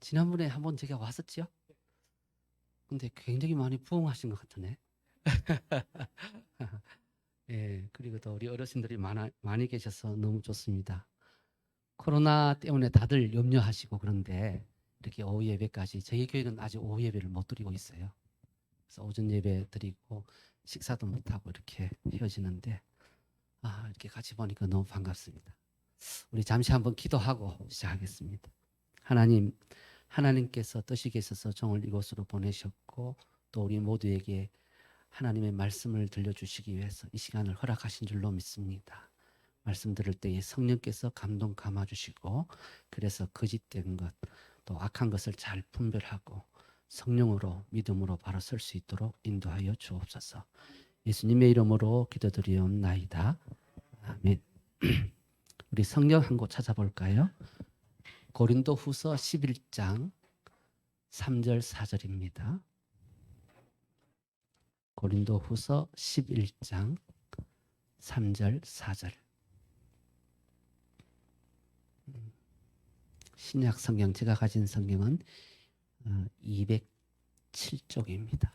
지난번에 한번 제가 왔었죠? 근데 굉장히 많이 부흥하신 것 같으네. 예, 그리고 또 우리 어르신들이 많이 계셔서 너무 좋습니다. 코로나 때문에 다들 염려하시고 그런데 이렇게 오후 예배까지 저희 교회는 아직 오후 예배를 못 드리고 있어요. 그래서 오전 예배 드리고 식사도 못하고 이렇게 헤어지는데 이렇게 같이 보니까 너무 반갑습니다. 우리 잠시 한번 기도하고 시작하겠습니다. 하나님께서 뜻이 계셔서 종을 이곳으로 보내셨고 또 우리 모두에게 하나님의 말씀을 들려주시기 위해서 이 시간을 허락하신 줄로 믿습니다. 말씀 들을 때에 성령께서 감동 감아주시고 그래서 거짓된 것 또 악한 것을 잘 분별하고 성령으로 믿음으로 바로 설 수 있도록 인도하여 주옵소서. 예수님의 이름으로 기도드리옵나이다. 아멘. 우리 성경 한 곳 찾아볼까요? 고린도 후서 11장 3절 4절입니다. 고린도 후서 11장 3절 4절. 신약 성경 제가 가진 성경은 207쪽입니다.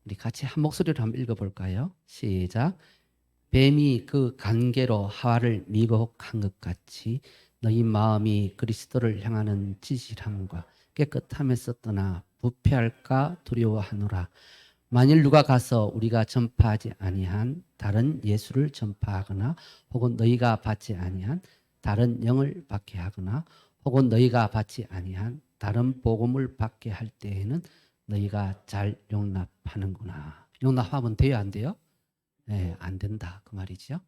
우리 같이 한 목소리로 한번 읽어볼까요? 시작. 뱀이 그 관계로 하와를 미혹한 것 같이 너희 마음이 그리스도를 향하는 진실함과 깨끗함에서 떠나 부패할까 두려워하노라. 만일 누가 가서 우리가 전파하지 아니한 다른 예수를 전파하거나 혹은 너희가 받지 아니한 다른 영을 받게 하거나 혹은 너희가 받지 아니한 다른 복음을 받게 할 때에는 너희가 잘 용납하는구나. 용납하면 돼요, 안 돼요? 네, 안 된다 그 말이죠.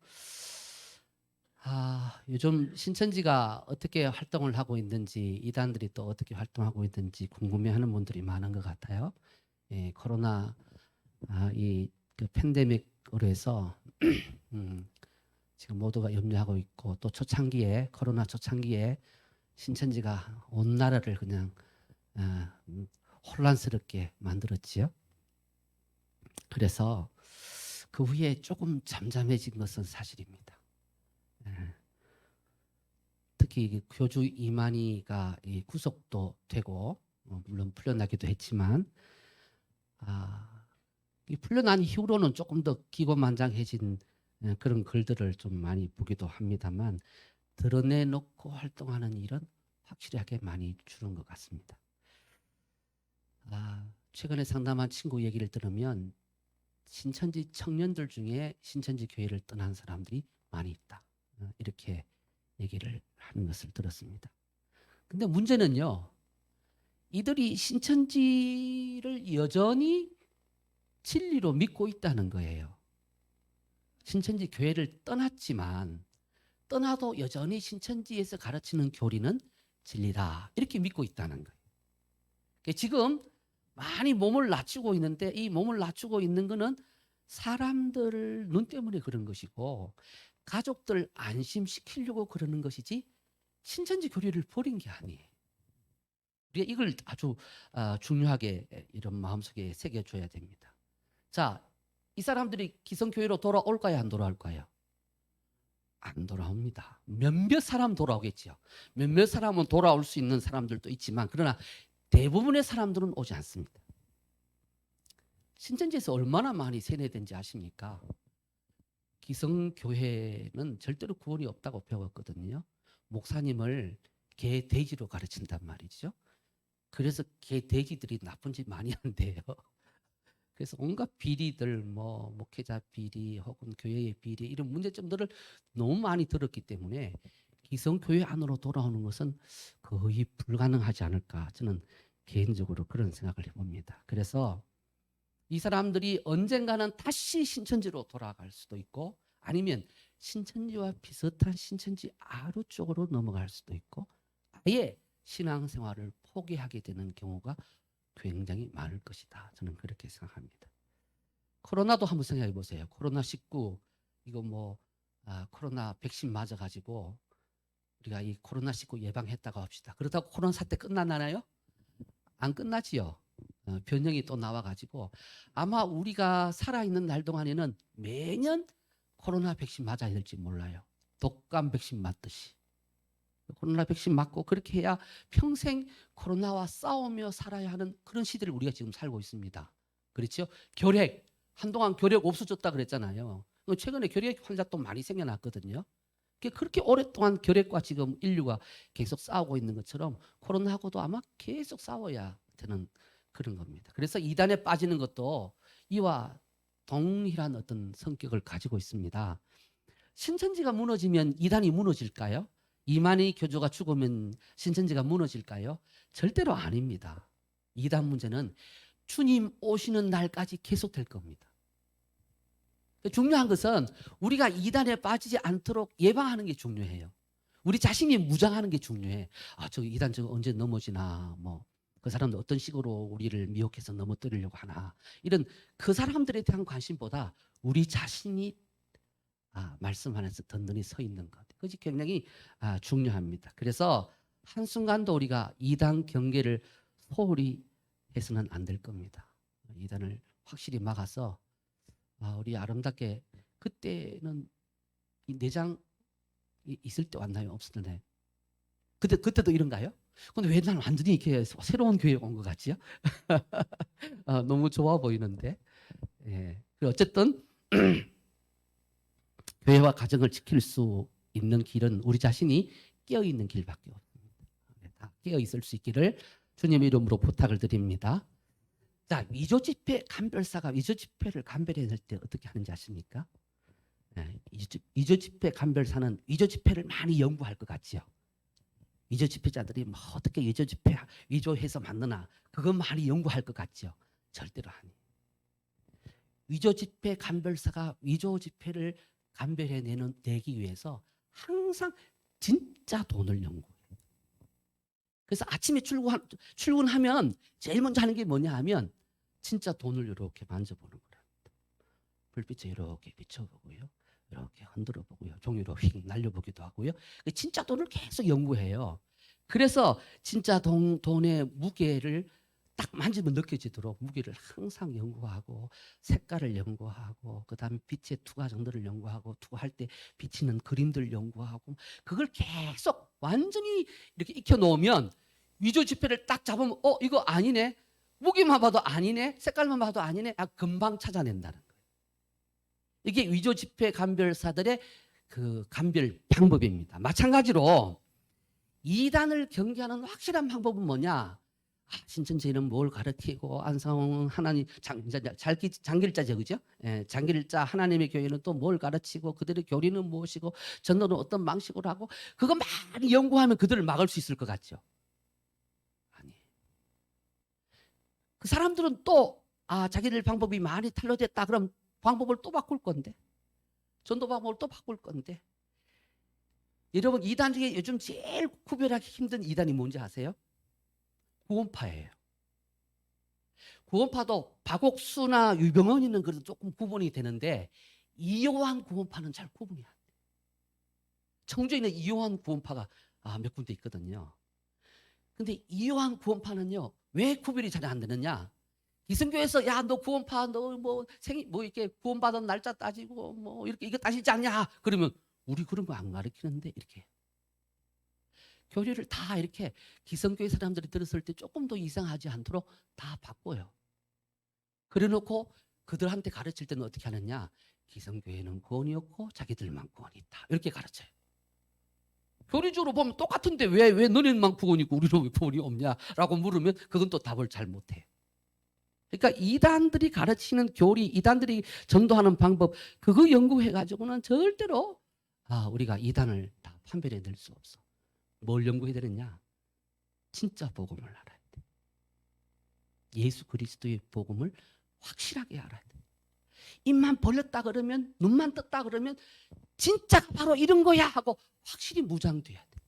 요즘 신천지가 어떻게 활동을 하고 있는지 이단들이 또 어떻게 활동하고 있는지 궁금해하는 분들이 많은 것 같아요. 예, 코로나 그 팬데믹으로 해서 지금 모두가 염려하고 있고 또 코로나 초창기에 신천지가 온 나라를 그냥 혼란스럽게 만들었지요. 그래서 그 후에 조금 잠잠해진 것은 사실입니다. 특히 교주 이만희가 구속도 되고 물론 풀려나기도 했지만 이 풀려난 이후로는 조금 더 기고만장해진 그런 글들을 좀 많이 보기도 합니다만 드러내놓고 활동하는 일은 확실하게 많이 줄은 것 같습니다. 최근에 상담한 친구 얘기를 들으면 신천지 청년들 중에 신천지 교회를 떠난 사람들이 많이 있다. 이렇게 얘기를 하는 것을 들었습니다. 근데 문제는요. 이들이 신천지를 여전히 진리로 믿고 있다는 거예요. 신천지 교회를 떠났지만 떠나도 여전히 신천지에서 가르치는 교리는 진리다. 이렇게 믿고 있다는 거예요. 지금 많이 몸을 낮추고 있는데 이 몸을 낮추고 있는 거는 사람들 눈 때문에 그런 것이고 가족들 안심시키려고 그러는 것이지 신천지 교리를 버린 게 아니에요. 우리가 이걸 아주 중요하게 이런 마음속에 새겨줘야 됩니다. 자, 이 사람들이 기성교회로 돌아올까요? 안 돌아올까요? 안 돌아옵니다. 몇몇 사람 돌아오겠죠. 몇몇 사람은 돌아올 수 있는 사람들도 있지만 그러나 대부분의 사람들은 오지 않습니다. 신천지에서 얼마나 많이 세뇌된지 아십니까? 기성교회는 절대로 구원이 없다고 배웠거든요. 목사님을 개 돼지로 가르친단 말이죠. 그래서 개 돼지들이 나쁜 짓 많이 한대요. 그래서 온갖 비리들, 목회자 비리 혹은 교회의 비리 이런 문제점들을 너무 많이 들었기 때문에 기성교회 안으로 돌아오는 것은 거의 불가능하지 않을까 저는 개인적으로 그런 생각을 해봅니다. 그래서 이 사람들이 언젠가는 다시 신천지로 돌아갈 수도 있고 아니면 신천지와 비슷한 신천지 아루 쪽으로 넘어갈 수도 있고 아예 신앙생활을 포기하게 되는 경우가 굉장히 많을 것이다. 저는 그렇게 생각합니다. 코로나도 한번 생각해 보세요. 코로나19 이거 코로나 백신 맞아가지고 우리가 이 코로나19 예방했다고 합시다. 그렇다고 코로나 사태 끝나나요? 안 끝나지요. 변형이 또 나와가지고 아마 우리가 살아있는 날 동안에는 매년 코로나 백신 맞아야 될지 몰라요. 독감 백신 맞듯이. 코로나 백신 맞고 그렇게 해야 평생 코로나와 싸우며 살아야 하는 그런 시대를 우리가 지금 살고 있습니다. 그렇죠? 결핵, 한동안 결핵 없어졌다 그랬잖아요. 최근에 결핵 환자 또 많이 생겨났거든요. 그렇게 오랫동안 결핵과 지금 인류가 계속 싸우고 있는 것처럼 코로나하고도 아마 계속 싸워야 되는 그런 겁니다. 그래서 이단에 빠지는 것도 이와 동일한 어떤 성격을 가지고 있습니다. 신천지가 무너지면 이단이 무너질까요? 이만희 교주가 죽으면 신천지가 무너질까요? 절대로 아닙니다. 이단 문제는 주님 오시는 날까지 계속될 겁니다. 중요한 것은 우리가 이단에 빠지지 않도록 예방하는 게 중요해요. 우리 자신이 무장하는 게 중요해. 저 이단 저거 언제 넘어지나, 그 사람들 어떤 식으로 우리를 미혹해서 넘어뜨리려고 하나, 이런 그 사람들에 대한 관심보다 우리 자신이 말씀 안에서 든든히 서 있는 것, 그것이 굉장히 중요합니다. 그래서 한순간도 우리가 이단 경계를 소홀히 해서는 안 될 겁니다. 이단을 확실히 막아서 우리 아름답게, 그때는 이 내장 있을 때 왔나요? 없을 때? 그때도 이런가요? 근데 왜 난 완전히 이렇게 새로운 교회에 온 것 같지요? 너무 좋아 보이는데. 예. 어쨌든 교회와 가정을 지킬 수 있는 길은 우리 자신이 깨어 있는 길밖에 없습니다. 다 깨어 있을 수 있기를 주님 이름으로 부탁을 드립니다. 자, 위조 집회 간별사가 위조 집회를 간별해낼 때 어떻게 하는지 아십니까? 위조 집회 간별사는 위조 집회를 많이 연구할 것 같지요. 위조 집회자들이 어떻게 위조 집회 위조해서 만드나, 그건 많이 연구할 것 같죠. 절대로 아니에요. 위조 집회 간별사가 위조 집회를 간별해내기 위해서 항상 진짜 돈을 연구해요. 그래서 아침에 출근하면 제일 먼저 하는 게 뭐냐 하면 진짜 돈을 이렇게 만져보는 거랍니다. 불빛에 이렇게 비춰보고요, 이렇게 흔들어 보고요, 종이로 휙 날려보기도 하고요. 진짜 돈을 계속 연구해요. 그래서 진짜 돈의 무게를 딱 만지면 느껴지도록 무게를 항상 연구하고, 색깔을 연구하고, 그 다음에 빛의 투과 정도를 연구하고, 투과할 때 비치는 그림들 연구하고, 그걸 계속 완전히 이렇게 익혀놓으면 위조 지폐를 딱 잡으면 이거 아니네, 무게만 봐도 아니네, 색깔만 봐도 아니네, 금방 찾아낸다는 거예요. 이게 위조 지폐 간별사들의 그 간별 방법입니다. 마찬가지로 이단을 경계하는 확실한 방법은 뭐냐? 신천지는 뭘 가르치고, 안성 하나님 장길자죠, 그죠? 예, 장길자 하나님의 교회는 또 뭘 가르치고, 그들의 교리는 무엇이고, 전도는 어떤 방식으로 하고, 그거 많이 연구하면 그들을 막을 수 있을 것 같죠? 아니. 그 사람들은 또 자기들 방법이 많이 탄로됐다 그럼 방법을 또 바꿀 건데, 전도 방법을 또 바꿀 건데. 여러분, 이단 중에 요즘 제일 구별하기 힘든 이단이 뭔지 아세요? 구원파예요. 구원파도 박옥수나 유병헌이는 그래도 조금 구분이 되는데, 이요한 구원파는 잘 구분이 안 돼요. 청주에 있는 이요한 구원파가 몇 군데 있거든요. 근데 이요한 구원파는요, 왜 구별이 잘 안 되느냐? 기성교에서 너 구원파, 너 이렇게 구원받은 날짜 따지고 이렇게 이거 따지지 않냐? 그러면 우리 그런 거 안 가르치는데, 이렇게 교리를 다 이렇게 기성교회 사람들이 들었을 때 조금 더 이상하지 않도록 다 바꿔요. 그래놓고 그들한테 가르칠 때는 어떻게 하느냐? 기성교회는 구원이 없고 자기들만 구원이 있다, 이렇게 가르쳐요. 교리적으로 보면 똑같은데 왜 너네만 구원이 있고 우리는 왜 구원이 없냐라고 물으면 그건 또 답을 잘 못해요. 그러니까 이단들이 가르치는 교리, 이단들이 전도하는 방법, 그거 연구해가지고는 절대로 우리가 이단을 다 판별해낼 수 없어. 뭘 연구해야 되느냐? 진짜 복음을 알아야 돼. 예수 그리스도의 복음을 확실하게 알아야 돼. 입만 벌렸다 그러면, 눈만 떴다 그러면 진짜가 바로 이런 거야 하고 확실히 무장돼야 돼.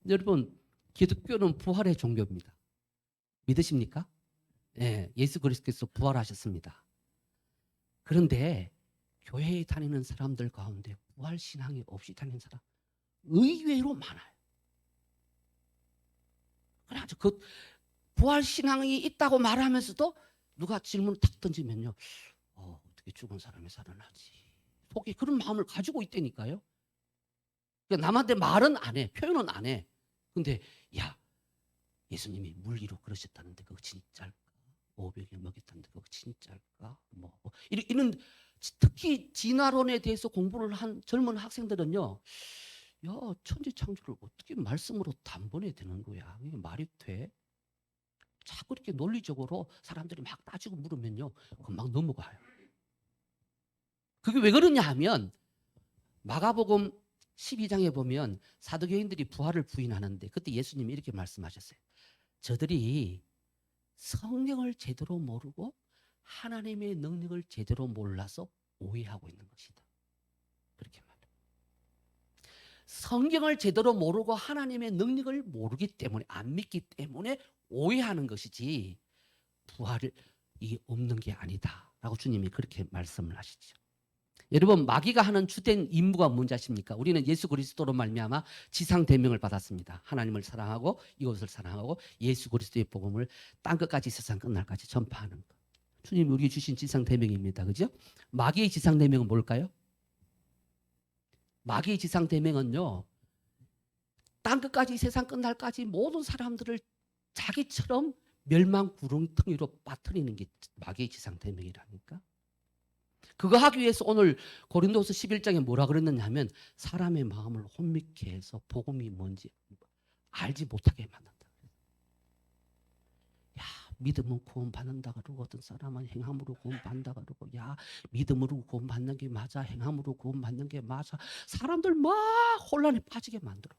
여러분, 기독교는 부활의 종교입니다. 믿으십니까? 네, 예수 그리스도께서 부활하셨습니다. 그런데 교회에 다니는 사람들 가운데 부활 신앙이 없이 다니는 사람 의외로 많아요. 그래가지고 그 부활 신앙이 있다고 말하면서도 누가 질문을 탁 던지면요, 어떻게 죽은 사람이 살아나지? 속에 그런 마음을 가지고 있다니까요. 그러니까 남한테 말은 안 해. 표현은 안 해. 근데 야, 예수님이 물 위로 그러셨다는데 그거 진짜일까? 500일 먹였다는데 그거 진짜일까? 이런 특히 진화론에 대해서 공부를 한 젊은 학생들은요. 야, 천지창조를 어떻게 말씀으로 단번에 되는 거야? 이게 말이 돼? 자꾸 이렇게 논리적으로 사람들이 막 따지고 물으면요. 금방 넘어가요. 그게 왜 그러냐 하면 마가복음 12장에 보면 사두개인들이 부활을 부인하는데 그때 예수님이 이렇게 말씀하셨어요. 저들이 성령을 제대로 모르고 하나님의 능력을 제대로 몰라서 오해하고 있는 것이다. 그렇게 말해요. 성경을 제대로 모르고 하나님의 능력을 모르기 때문에 안 믿기 때문에 오해하는 것이지 부활이 없는 게 아니다라고 주님이 그렇게 말씀을 하시죠. 여러분 마귀가 하는 주된 임무가 뭔지 아십니까? 우리는 예수 그리스도로 말미암아 지상 대명을 받았습니다. 하나님을 사랑하고 이웃을 사랑하고 예수 그리스도의 복음을 땅 끝까지 세상 끝날까지 전파하는 것. 주님이 우리에게 주신 지상 대명입니다. 그죠? 마귀의 지상 대명은 뭘까요? 마귀의 지상 대명은요. 땅 끝까지 세상 끝날까지 모든 사람들을 자기처럼 멸망 구렁텅이로 빠뜨리는 게 마귀의 지상 대명이라니까. 그거 하기 위해서 오늘 고린도서 11장에 뭐라 그랬느냐 하면 사람의 마음을 혼미케 해서 복음이 뭔지 알지 못하게 만든다. 야, 믿음은 구원받는다 그러고 어떤 사람은 행함으로 구원받는다 그러고 야, 믿음으로 구원받는 게 맞아. 행함으로 구원받는 게 맞아. 사람들 막 혼란에 빠지게 만들어.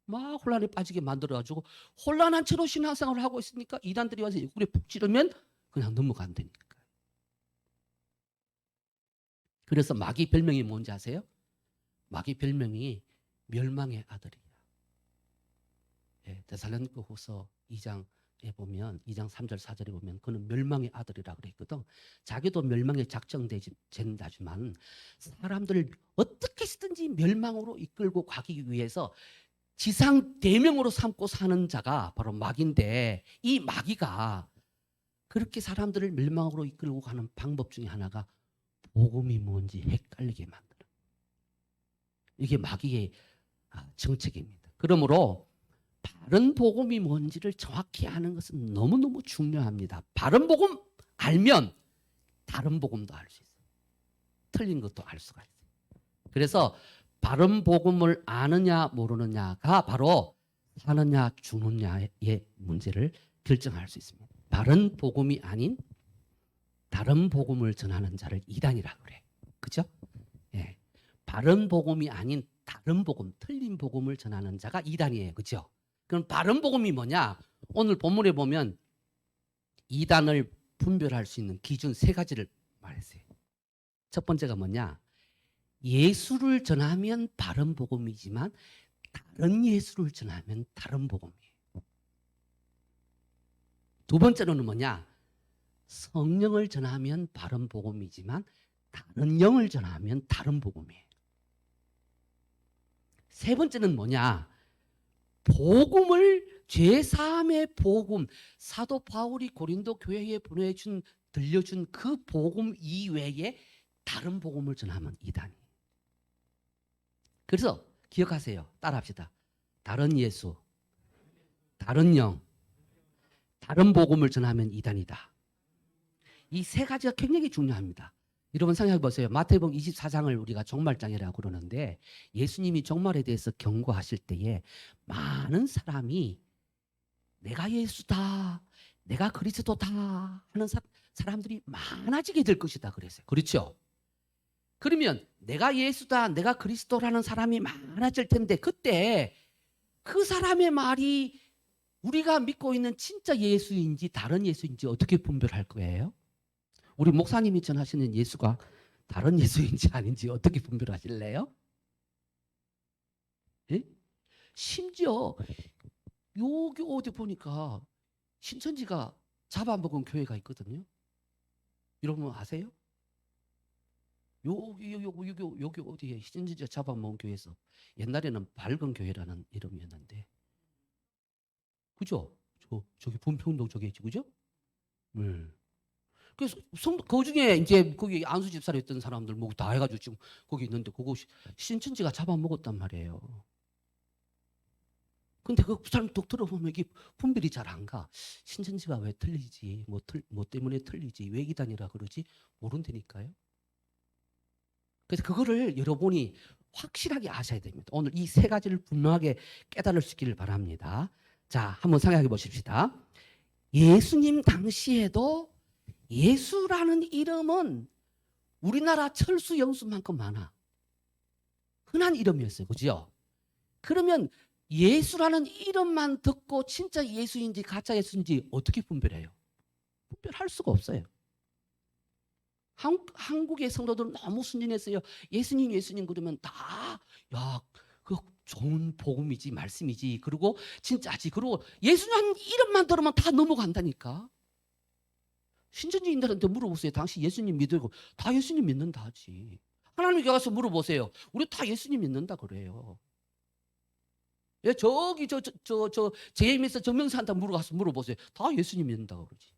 막 혼란에 빠지게 만들어가지고 혼란한 채로 신앙생활을 하고 있으니까 이단들이 와서 옆구리에 푹 찌르면 그냥 넘어간다니까. 그래서 마귀 별명이 뭔지 아세요? 마귀 별명이 멸망의 아들이야. 예, 데살로니가 후서 2장에 보면 2장 3절 4절에 보면 그는 멸망의 아들이라 그랬거든. 자기도 멸망에 작정된다지만 사람들을 어떻게 쓰든지 멸망으로 이끌고 가기 위해서 지상 대명으로 삼고 사는 자가 바로 마귀인데 이 마귀가 그렇게 사람들을 멸망으로 이끌고 가는 방법 중에 하나가 복음이 뭔지 헷갈리게 만드는 이게 마귀의 정책입니다. 그러므로 바른 복음이 뭔지를 정확히 아는 것은 너무너무 중요합니다. 바른 복음 알면 다른 복음도 알 수 있어요. 틀린 것도 알 수가 있어요. 그래서 바른 복음을 아느냐 모르느냐가 바로 사느냐 죽느냐의 문제를 결정할 수 있습니다. 바른 복음이 아닌 다른 복음을 전하는 자를 이단이라 그래. 그죠? 예. 바른 복음이 아닌 다른 복음, 틀린 복음을 전하는 자가 이단이에요. 그죠? 그럼 바른 복음이 뭐냐? 오늘 본문에 보면 이단을 분별할 수 있는 기준 3가지를 말했어요. 첫 번째가 뭐냐? 예수를 전하면 바른 복음이지만 다른 예수를 전하면 다른 복음이에요. 두 번째로는 뭐냐? 성령을 전하면 바른 복음이지만 다른 영을 전하면 다른 복음이에요. 세 번째는 뭐냐? 복음을 죄사함의 복음, 사도 바울이 고린도 교회에 들려준 그 복음 이외에 다른 복음을 전하면 이단이에요. 그래서 기억하세요. 따라합시다. 다른 예수, 다른 영, 다른 복음을 전하면 이단이다. 이 3가지가 굉장히 중요합니다. 여러분 생각해 보세요. 마태복음 24장을 우리가 종말장이라고 그러는데 예수님이 종말에 대해서 경고하실 때에 많은 사람이 내가 예수다, 내가 그리스도다 하는 사람들이 많아지게 될 것이다 그랬어요. 그렇죠? 그러면 내가 예수다, 내가 그리스도라는 사람이 많아질 텐데 그때 그 사람의 말이 우리가 믿고 있는 진짜 예수인지 다른 예수인지 어떻게 분별할 거예요? 우리 목사님이 전하시는 예수가 다른 예수인지 아닌지 어떻게 분별하실래요? 예? 심지어 여기 어디 보니까 신천지가 잡아먹은 교회가 있거든요. 여러분 아세요? 여기 어디에 신천지가 잡아먹은 교회에서 옛날에는 밝은 교회라는 이름이었는데 그죠? 저기 분평동 저기 있지 그죠? 그래서 그 중에 이제 거기 안수 집사로 했던 사람들 뭐 다 해가지고 지금 거기 있는데 그거 신천지가 잡아먹었단 말이에요. 근데 그 사람 또 들어보면 이게 분별이 잘 안 가. 신천지가 왜 틀리지? 뭐 때문에 틀리지? 왜 이단이라 그러지? 모른다니까요. 그래서 그거를 여러분이 확실하게 아셔야 됩니다. 오늘 이 세 가지를 분명하게 깨달을 수 있기를 바랍니다. 자, 한번 생각해 보십시다. 예수님 당시에도 예수라는 이름은 우리나라 철수 영수만큼 많아. 흔한 이름이었어요. 그죠? 그러면 예수라는 이름만 듣고 진짜 예수인지 가짜 예수인지 어떻게 분별해요? 분별할 수가 없어요. 한국의 성도들은 너무 순진했어요. 예수님, 예수님 그러면 다, 야, 그 좋은 복음이지, 말씀이지. 그리고 진짜지. 그리고 예수님 이름만 들으면 다 넘어간다니까. 신천지인들한테 물어보세요. 당신 예수님 믿고 다 예수님 믿는다 하지. 하나님께 가서 물어보세요. 우리 다 예수님 믿는다 그래요. 예, 저기 JM에서 정명사한테 물어보세요. 다 예수님 믿는다고 그러지.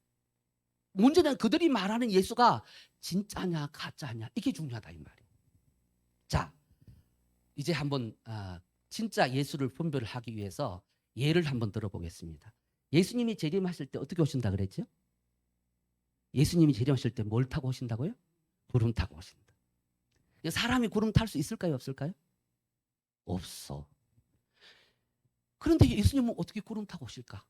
문제는 그들이 말하는 예수가 진짜냐 가짜냐 이게 중요하다 이 말이에요. 자, 이제 한번 진짜 예수를 분별을 하기 위해서 예를 한번 들어보겠습니다. 예수님이 재림하실 때 어떻게 오신다 그랬죠? 예수님이 재림하실 때 뭘 타고 오신다고요? 구름 타고 오신다. 사람이 구름 탈 수 있을까요 없을까요? 없어. 그런데 예수님은 어떻게 구름 타고 오실까?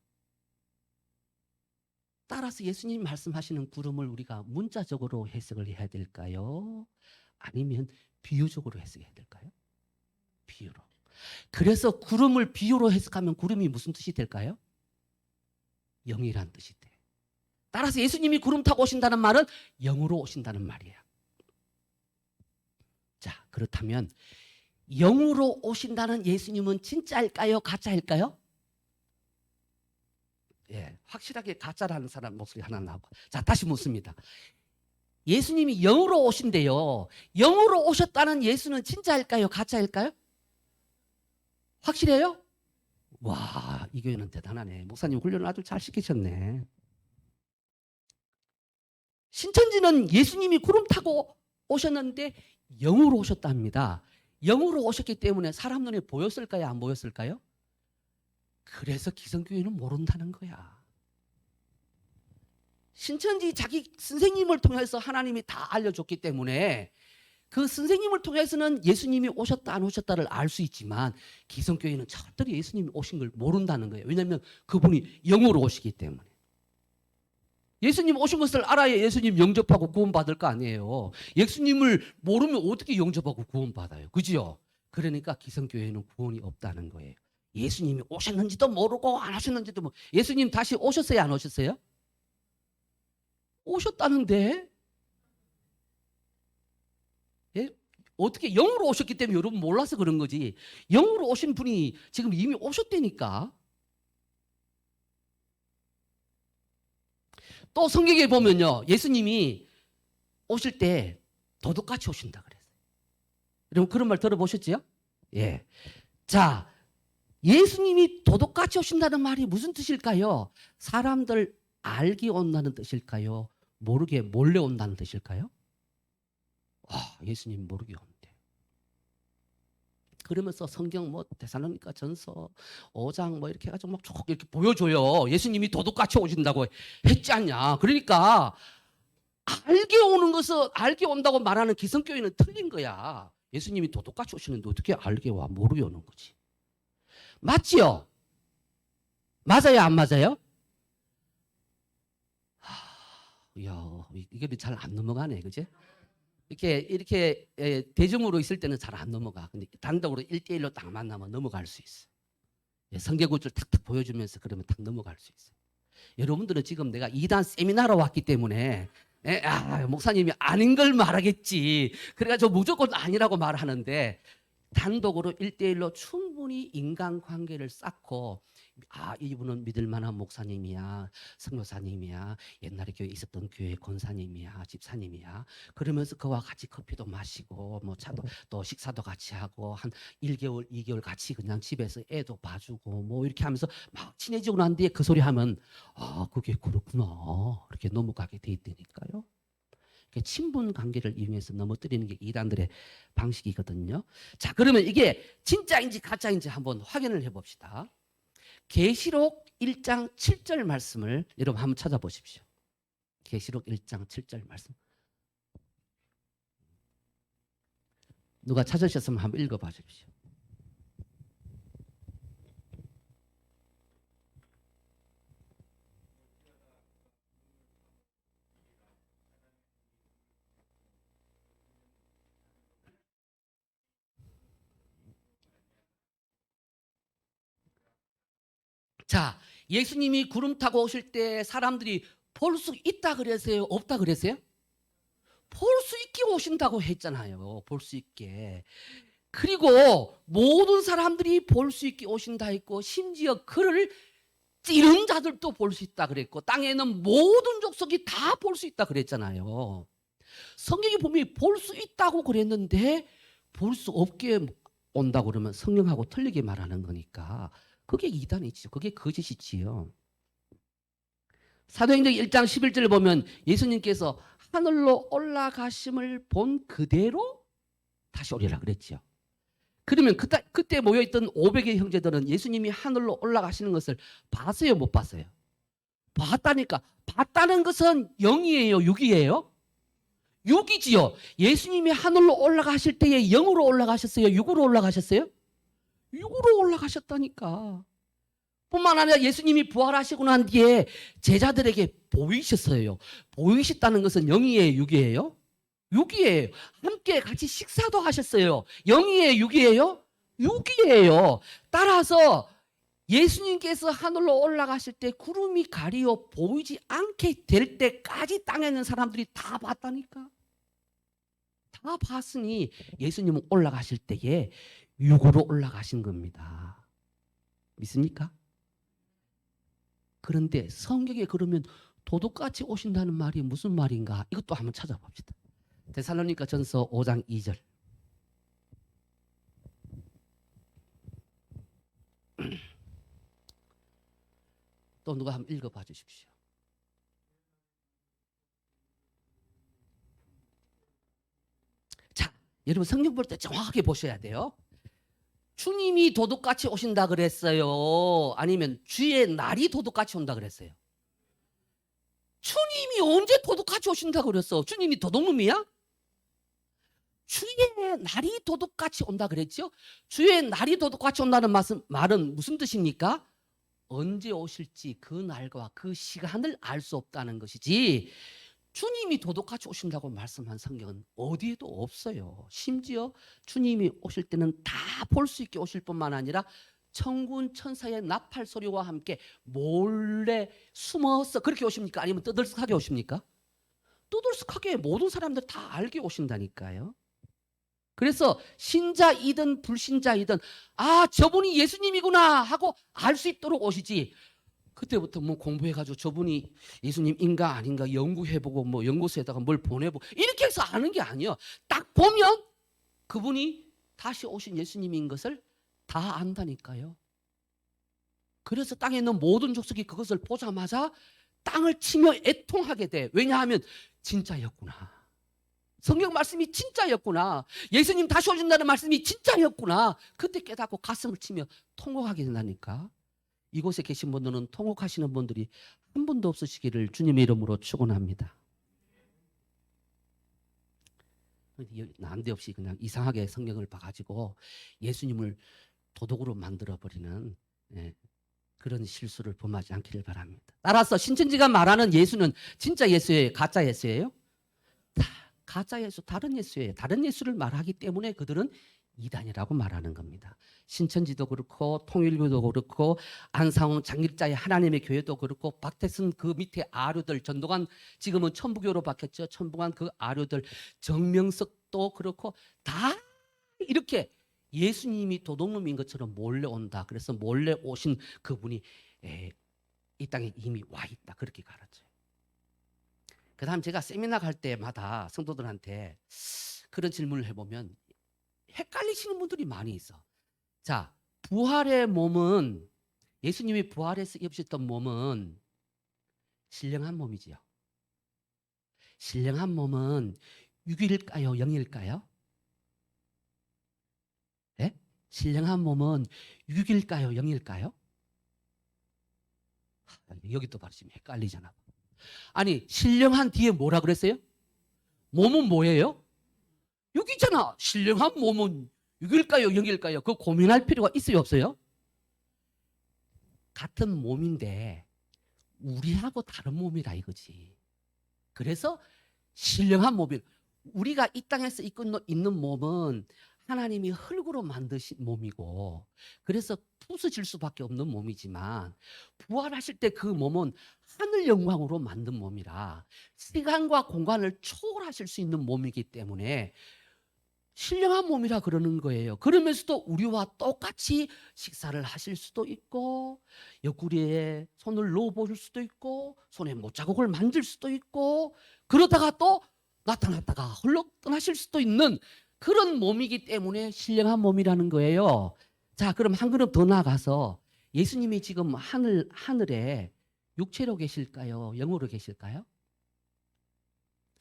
따라서 예수님 말씀하시는 구름을 우리가 문자적으로 해석을 해야 될까요? 아니면 비유적으로 해석해야 될까요? 비유로. 그래서 구름을 비유로 해석하면 구름이 무슨 뜻이 될까요? 영이란 뜻이 돼. 따라서 예수님이 구름 타고 오신다는 말은 영으로 오신다는 말이에요. 자, 그렇다면 영으로 오신다는 예수님은 진짜일까요? 가짜일까요? 예, 확실하게 가짜라는 사람 목소리 하나 나오고. 자, 다시 묻습니다. 예수님이 영으로 오신대요. 영으로 오셨다는 예수는 진짜일까요? 가짜일까요? 확실해요? 와, 이 교회는 대단하네. 목사님 훈련을 아주 잘 시키셨네. 신천지는 예수님이 구름 타고 오셨는데 영으로 오셨답니다. 영으로 오셨기 때문에 사람 눈에 보였을까요? 안 보였을까요? 그래서 기성교회는 모른다는 거야. 신천지 자기 선생님을 통해서 하나님이 다 알려줬기 때문에 그 선생님을 통해서는 예수님이 오셨다 안 오셨다를 알 수 있지만 기성교회는 절대로 예수님이 오신 걸 모른다는 거예요. 왜냐하면 그분이 영으로 오시기 때문에. 예수님 오신 것을 알아야 예수님 영접하고 구원받을 거 아니에요. 예수님을 모르면 어떻게 영접하고 구원받아요. 그죠? 그러니까 기성교회는 구원이 없다는 거예요. 예수님이 오셨는지도 모르고 안 오셨는지도 모르고. 예수님 다시 오셨어요 안 오셨어요? 오셨다는데 예? 어떻게 영으로 오셨기 때문에 여러분 몰라서 그런 거지. 영으로 오신 분이 지금 이미 오셨다니까. 또 성경에 보면요, 예수님이 오실 때 도둑같이 오신다 그랬어요. 여러분 그런 말 들어보셨지요? 예. 자, 예수님이 도둑같이 오신다는 말이 무슨 뜻일까요? 사람들 알게 온다는 뜻일까요? 모르게 몰래 온다는 뜻일까요? 예수님 모르게 온대. 그러면서 성경 뭐 데살로니가 전서 5장 뭐 이렇게 해가지고 막 쭉 이렇게 보여줘요. 예수님이 도둑같이 오신다고 했지 않냐. 그러니까 알게 온다고 말하는 기성교회는 틀린 거야. 예수님이 도둑같이 오시는데 어떻게 알게 와? 모르게 오는 거지. 맞지요? 맞아요? 안 맞아요? 야, 이게 잘 안 넘어가네. 그지? 이렇게 대중으로 있을 때는 잘 안 넘어가. 근데 단독으로 1대1로 딱 만나면 넘어갈 수 있어. 성경구절 탁탁 보여주면서 그러면 탁 넘어갈 수 있어요. 여러분들은 지금 내가 2단 세미나로 왔기 때문에 목사님이 아닌 걸 말하겠지. 그래가지고 무조건 아니라고 말하는데 단독으로 1대1로 충분히 인간관계를 쌓고 이분은 믿을 만한 목사님이야, 선교사님이야, 옛날에 교회에 있었던 교회 권사님이야, 집사님이야. 그러면서 그와 같이 커피도 마시고 뭐 차도 또 식사도 같이 하고 한 1개월, 2개월 같이 그냥 집에서 애도 봐주고 뭐 이렇게 하면서 막 친해지고 난 뒤에 그 소리 하면 그게 그렇구나 이렇게 넘어가게 돼 있다니까요. 친분 관계를 이용해서 넘어뜨리는 게 이단들의 방식이거든요. 자, 그러면 이게 진짜인지 가짜인지 한번 확인을 해봅시다. 계시록 1장 7절 말씀을 여러분 한번 찾아보십시오. 계시록 1장 7절 말씀. 누가 찾으셨으면 한번 읽어봐 주십시오. 자, 예수님이 구름 타고 오실 때 사람들이 볼 수 있다 그랬어요? 없다 그랬어요? 볼 수 있게 오신다고 했잖아요. 볼 수 있게. 그리고 모든 사람들이 볼 수 있게 오신다 했고, 심지어 그를 찌른 자들도 볼 수 있다 그랬고, 땅에 있는 모든 족속이 다 볼 수 있다 그랬잖아요. 성경이 보면 볼 수 있다고 그랬는데 볼 수 없게 온다고 그러면 성경하고 틀리게 말하는 거니까 그게 이단이지요. 그게 거짓이지요. 사도행전 1장 11절을 보면 예수님께서 하늘로 올라가심을 본 그대로 다시 오리라 그랬죠. 그러면 그때 모여있던 500의 형제들은 예수님이 하늘로 올라가시는 것을 봤어요, 못 봤어요? 봤다니까. 봤다는 것은 0이에요, 6이에요? 6이지요. 예수님이 하늘로 올라가실 때에 0으로 올라가셨어요, 6으로 올라가셨어요? 6으로 올라가셨다니까. 뿐만 아니라 예수님이 부활하시고 난 뒤에 제자들에게 보이셨어요. 보이셨다는 것은 0이에요, 6이에요? 6이에요. 함께 같이 식사도 하셨어요. 0이에요, 6이에요? 6이에요. 따라서 예수님께서 하늘로 올라가실 때 구름이 가리어 보이지 않게 될 때까지 땅에 있는 사람들이 다 봤다니까. 다 봤으니 예수님은 올라가실 때에 6으로 올라가신 겁니다. 믿습니까? 그런데 성경에 그러면 도둑같이 오신다는 말이 무슨 말인가? 이것도 한번 찾아봅시다. 데살로니가 전서 5장 2절. 또 누가 한번 읽어봐 주십시오. 자, 여러분 성경 볼 때 정확하게 보셔야 돼요. 주님이 도둑같이 오신다 그랬어요? 아니면 주의 날이 도둑같이 온다 그랬어요? 주님이 언제 도둑같이 오신다 그랬어? 주님이 도둑놈이야? 주의 날이 도둑같이 온다 그랬죠? 주의 날이 도둑같이 온다는 말은 무슨 뜻입니까? 언제 오실지 그 날과 그 시간을 알 수 없다는 것이지, 주님이 도둑같이 오신다고 말씀한 성경은 어디에도 없어요. 심지어 주님이 오실 때는 다 볼 수 있게 오실 뿐만 아니라 천군 천사의 나팔 소리와 함께 몰래 숨어서 그렇게 오십니까? 아니면 떠들썩하게 오십니까? 떠들썩하게 모든 사람들 다 알게 오신다니까요. 그래서 신자이든 불신자이든 아, 저분이 예수님이구나 하고 알 수 있도록 오시지, 그때부터 뭐 공부해가지고 저분이 예수님인가 아닌가 연구해보고 뭐 연구소에다가 뭘 보내보고 이렇게 해서 아는 게 아니에요. 딱 보면 그분이 다시 오신 예수님인 것을 다 안다니까요. 그래서 땅에 있는 모든 족속이 그것을 보자마자 땅을 치며 애통하게 돼. 왜냐하면 진짜였구나. 성경 말씀이 진짜였구나. 예수님 다시 오신다는 말씀이 진짜였구나. 그때 깨닫고 가슴을 치며 통곡하게 된다니까. 이곳에 계신 분들은 통곡하시는 분들이 한 분도 없으시기를 주님의 이름으로 축원합니다. 난데없이 그냥 이상하게 성경을 봐가지고 예수님을 도둑으로 만들어버리는 그런 실수를 범하지 않기를 바랍니다. 따라서 신천지가 말하는 예수는 진짜 예수예요? 가짜 예수예요? 가짜 예수, 다른 예수예요. 다른 예수를 말하기 때문에 그들은 이단이라고 말하는 겁니다. 신천지도 그렇고 통일교도 그렇고 안상홍 장길자의 하나님의 교회도 그렇고 박태선 그 밑에 아류들, 전도관 지금은 천부교로 바뀌었죠. 천부관 그 아류들, 정명석도 그렇고 다 이렇게 예수님이 도둑놈인 것처럼 몰래 온다. 그래서 몰래 오신 그분이 이 땅에 이미 와 있다. 그렇게 가르쳐요. 그 다음 제가 세미나 갈 때마다 성도들한테 그런 질문을 해보면 헷갈리시는 분들이 많이 있어. 자, 부활의 몸은, 예수님이 부활해서 입으셨던 몸은 신령한 몸이지요. 신령한 몸은 6일까요? 0일까요? 네? 신령한 몸은 6일까요? 0일까요? 여기 또 바로 지금 헷갈리잖아. 아니 신령한 뒤에 뭐라 그랬어요? 몸은 뭐예요? 육이잖아. 신령한 몸은 육일까요, 영일까요? 그거 고민할 필요가 있어요, 없어요? 같은 몸인데 우리하고 다른 몸이라 이거지. 그래서 신령한 몸이, 우리가 이 땅에서 있는 몸은 하나님이 흙으로 만드신 몸이고, 그래서 부서질 수밖에 없는 몸이지만 부활하실 때 그 몸은 하늘 영광으로 만든 몸이라 시간과 공간을 초월하실 수 있는 몸이기 때문에 신령한 몸이라 그러는 거예요. 그러면서도 우리와 똑같이 식사를 하실 수도 있고, 옆구리에 손을 넣어보실 수도 있고, 손에 못자국을 만질 수도 있고, 그러다가 또 나타났다가 홀로 떠나실 수도 있는 그런 몸이기 때문에 신령한 몸이라는 거예요. 자, 그럼 한 걸음 더 나아가서 예수님이 지금 하늘에 육체로 계실까요? 영으로 계실까요?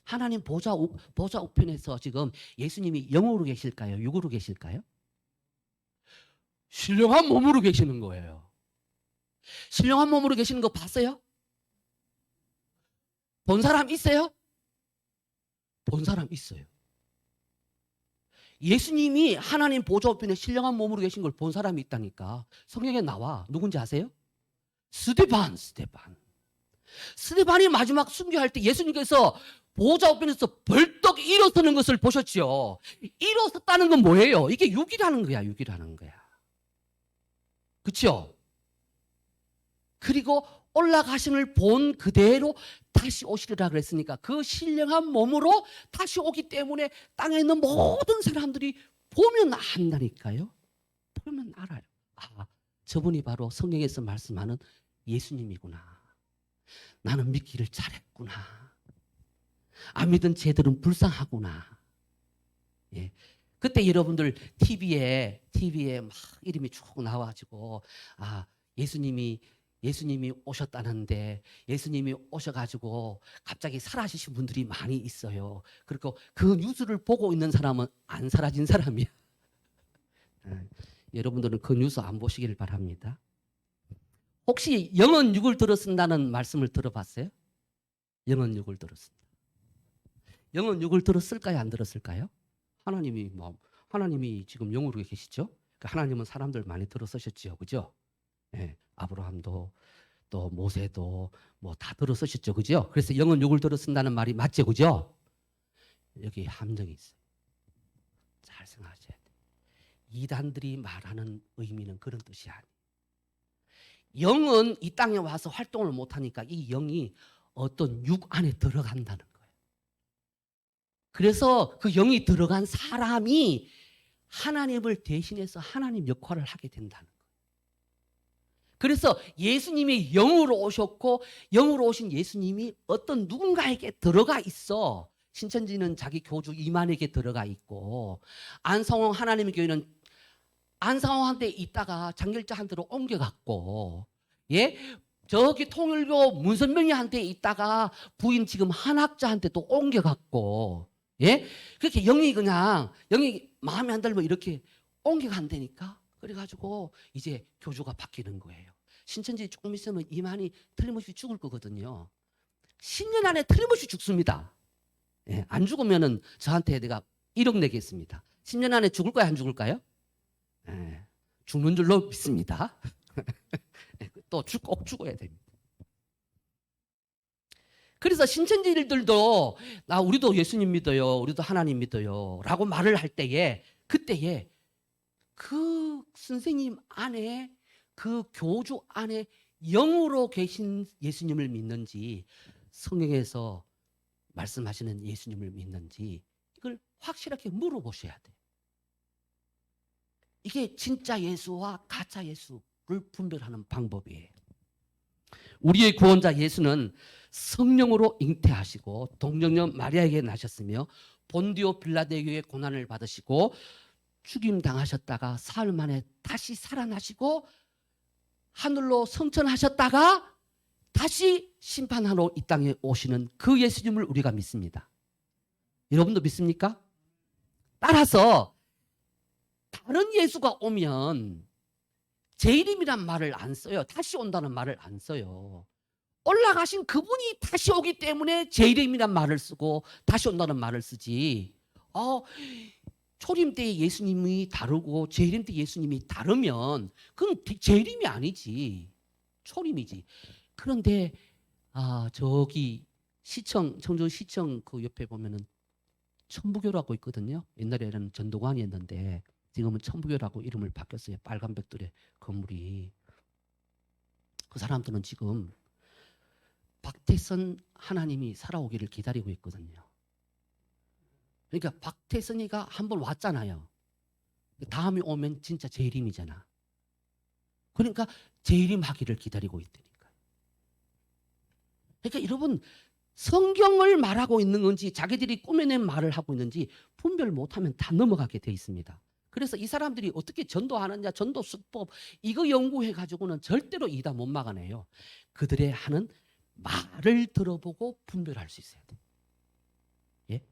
하나님 보좌 우편에서 지금 예수님이 영으로 계실까요? 육으로 계실까요? 신령한 몸으로 계시는 거예요. 신령한 몸으로 계시는 거 봤어요? 본 사람 있어요? 본 사람 있어요. 예수님이 하나님 보좌 우편에 신령한 몸으로 계신 걸 본 사람이 있다니까. 성경에 나와. 누군지 아세요? 스데반이 마지막 순교할 때 예수님께서 보좌 우편에서 벌떡 일어서는 것을 보셨죠. 일어섰다는 건 뭐예요? 이게 육이라는 거야. 그렇죠? 그리고 올라가심을 본 그대로 다시 오시리라 그랬으니까 그 신령한 몸으로 다시 오기 때문에 땅에 있는 모든 사람들이 보면 안다니까요. 보면 알아요. 아, 저분이 바로 성경에서 말씀하는 예수님이구나. 나는 믿기를 잘했구나. 안 믿은 쟤들은 불쌍하구나. 예. 그때 여러분들 TV에 막 이름이 쭉 나와가지고, 아, 예수님이 오셨다는데, 예수님이 오셔가지고 갑자기 사라지신 분들이 많이 있어요. 그리고 그 뉴스를 보고 있는 사람은 안 사라진 사람이야. 여러분들은 그 뉴스 안 보시길 바랍니다. 혹시 영은 육을 들어 쓴다는 말씀을 들어봤어요? 영은 육을 들어 쓴다. 영은 육을 들어 쓸까요? 안 들어 쓸까요? 하나님이 지금 영으로 계시죠? 하나님은 사람들 많이 들어 쓰셨죠. 그죠? 예, 아브라함도 또 모세도 뭐 다 들어 쓰셨죠. 그죠? 그래서 영은 육을 들어 쓴다는 말이 맞죠. 그죠? 여기 함정이 있어요. 잘 생각하셔야 돼요. 이단들이 말하는 의미는 그런 뜻이 아니에요. 영은 이 땅에 와서 활동을 못하니까 이 영이 어떤 육 안에 들어간다는 거예요. 그래서 그 영이 들어간 사람이 하나님을 대신해서 하나님 역할을 하게 된다는 거예요. 그래서 예수님이 영으로 오셨고, 영으로 오신 예수님이 어떤 누군가에게 들어가 있어. 신천지는 자기 교주 이만에게 들어가 있고, 안성홍 하나님의 교회는 안상호한테 있다가 장결자한테로 옮겨갔고, 예, 저기 통일교 문선명이한테 있다가 부인 지금 한학자한테 또 옮겨갔고, 예, 그렇게 영이 마음에 안 들면 이렇게 옮겨간다니까. 그래가지고 이제 교주가 바뀌는 거예요. 신천지 조금 있으면 이만이 틀림없이 죽을 거거든요. 10년 안에 틀림없이 죽습니다. 예, 안 죽으면은 저한테 내가 1억 내겠습니다. 10년 안에 죽을 거야, 안 죽을까요? 예, 죽는 줄로 믿습니다. 또 꼭 죽어야 됩니다. 그래서 신천지들도 우리도 예수님 믿어요, 우리도 하나님 믿어요 라고 말을 할 때에, 그때에 그 선생님 안에, 그 교주 안에 영으로 계신 예수님을 믿는지, 성경에서 말씀하시는 예수님을 믿는지, 이걸 확실하게 물어보셔야 돼요. 이게 진짜 예수와 가짜 예수를 분별하는 방법이에요. 우리의 구원자 예수는 성령으로 잉태하시고 동정녀 마리아에게 나셨으며 본디오 빌라도에게 고난을 받으시고 죽임 당하셨다가 사흘 만에 다시 살아나시고 하늘로 승천하셨다가 다시 심판하러 이 땅에 오시는 그 예수님을 우리가 믿습니다. 여러분도 믿습니까? 따라서 다른 예수가 오면 재림이란 말을 안 써요. 다시 온다는 말을 안 써요. 올라가신 그분이 다시 오기 때문에 재림이란 말을 쓰고 다시 온다는 말을 쓰지. 초림 때 예수님이 다르고 재림 때 예수님이 다르면 그건 재림이 아니지. 초림이지. 그런데 저기 청주시청 그 옆에 보면은 천부교라고 있거든요. 옛날에는 전도관이었는데 지금은 천부교라고 이름을 바뀌었어요. 빨간 벽돌의 건물이. 그 사람들은 지금 박태선 하나님이 살아오기를 기다리고 있거든요. 그러니까 박태선이가 한번 왔잖아요. 다음에 오면 진짜 재림이잖아. 그러니까 재림하기를 기다리고 있다니까. 그러니까 여러분, 성경을 말하고 있는 건지 자기들이 꾸며낸 말을 하고 있는지 분별 못하면 다 넘어가게 돼 있습니다. 그래서 이 사람들이 어떻게 전도하느냐, 전도 수법 이거 연구해 가지고는 절대로 이다 못 막아내요. 그들의 하는 말을 들어보고 분별할 수 있어야 돼. 예?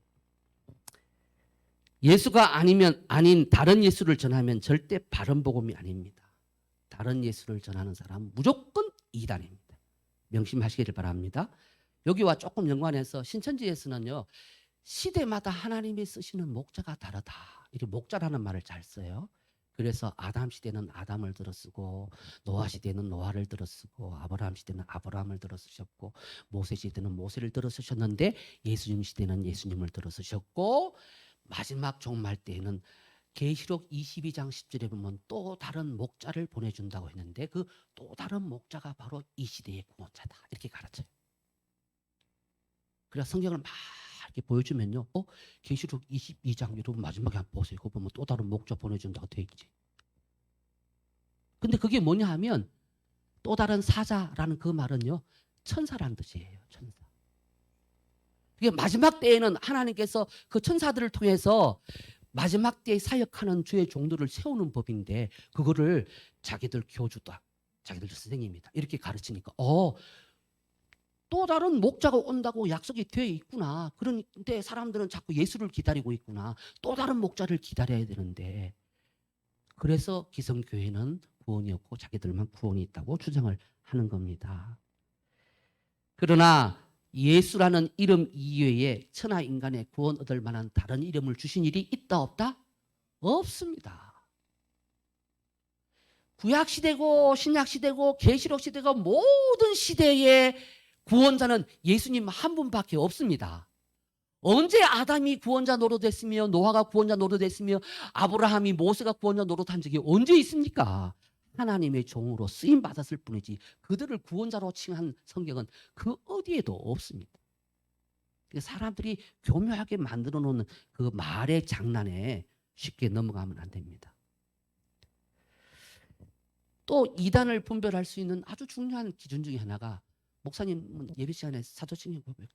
예수가 아닌 다른 예수를 전하면 절대 바른 복음이 아닙니다. 다른 예수를 전하는 사람은 무조건 이단입니다. 명심하시기를 바랍니다. 여기와 조금 연관해서 신천지에서는요, 시대마다 하나님이 쓰시는 목자가 다르다. 이렇게 목자라는 말을 잘 써요. 그래서 아담 시대는 아담을 들어 쓰고, 노아 시대는 노아를 들어 쓰고, 아브라함 시대는 아브라함을 들어 쓰셨고, 모세 시대는 모세를 들어 쓰셨는데, 예수님 시대는 예수님을 들어 쓰셨고, 마지막 종말 때에는 계시록 22장 10절에 보면 또 다른 목자를 보내준다고 했는데, 그 또 다른 목자가 바로 이 시대의 구원자다. 이렇게 가르쳐요. 그래서 성경을 막 이렇게 보여주면요, 계시록 22장 여러분 마지막에 한번 보세요. 그거 보면 또 다른 목자 보내준다고 돼 있지. 근데 그게 뭐냐 하면 또 다른 사자라는 그 말은요, 천사라는 뜻이에요. 천사. 그게 마지막 때에는 하나님께서 그 천사들을 통해서 마지막 때에 사역하는 주의 종들을 세우는 법인데, 그거를 자기들 교주다, 자기들 선생님이다 이렇게 가르치니까 또 다른 목자가 온다고 약속이 되어 있구나. 그런데 사람들은 자꾸 예수를 기다리고 있구나. 또 다른 목자를 기다려야 되는데, 그래서 기성교회는 구원이 없고 자기들만 구원이 있다고 주장을 하는 겁니다. 그러나 예수라는 이름 이외에 천하 인간의 구원 얻을 만한 다른 이름을 주신 일이 있다 없다? 없습니다. 구약시대고 신약시대고 계시록시대고 모든 시대에 구원자는 예수님 한 분밖에 없습니다. 언제 아담이 구원자 노릇했으며 노아가 구원자 노릇했으며 아브라함이 모세가 구원자 노릇한 적이 언제 있습니까? 하나님의 종으로 쓰임 받았을 뿐이지 그들을 구원자로 칭한 성경은 그 어디에도 없습니다. 사람들이 교묘하게 만들어 놓는 그 말의 장난에 쉽게 넘어가면 안 됩니다. 또 이단을 분별할 수 있는 아주 중요한 기준 중에 하나가, 목사님은 예배 시간에 사도신경 고백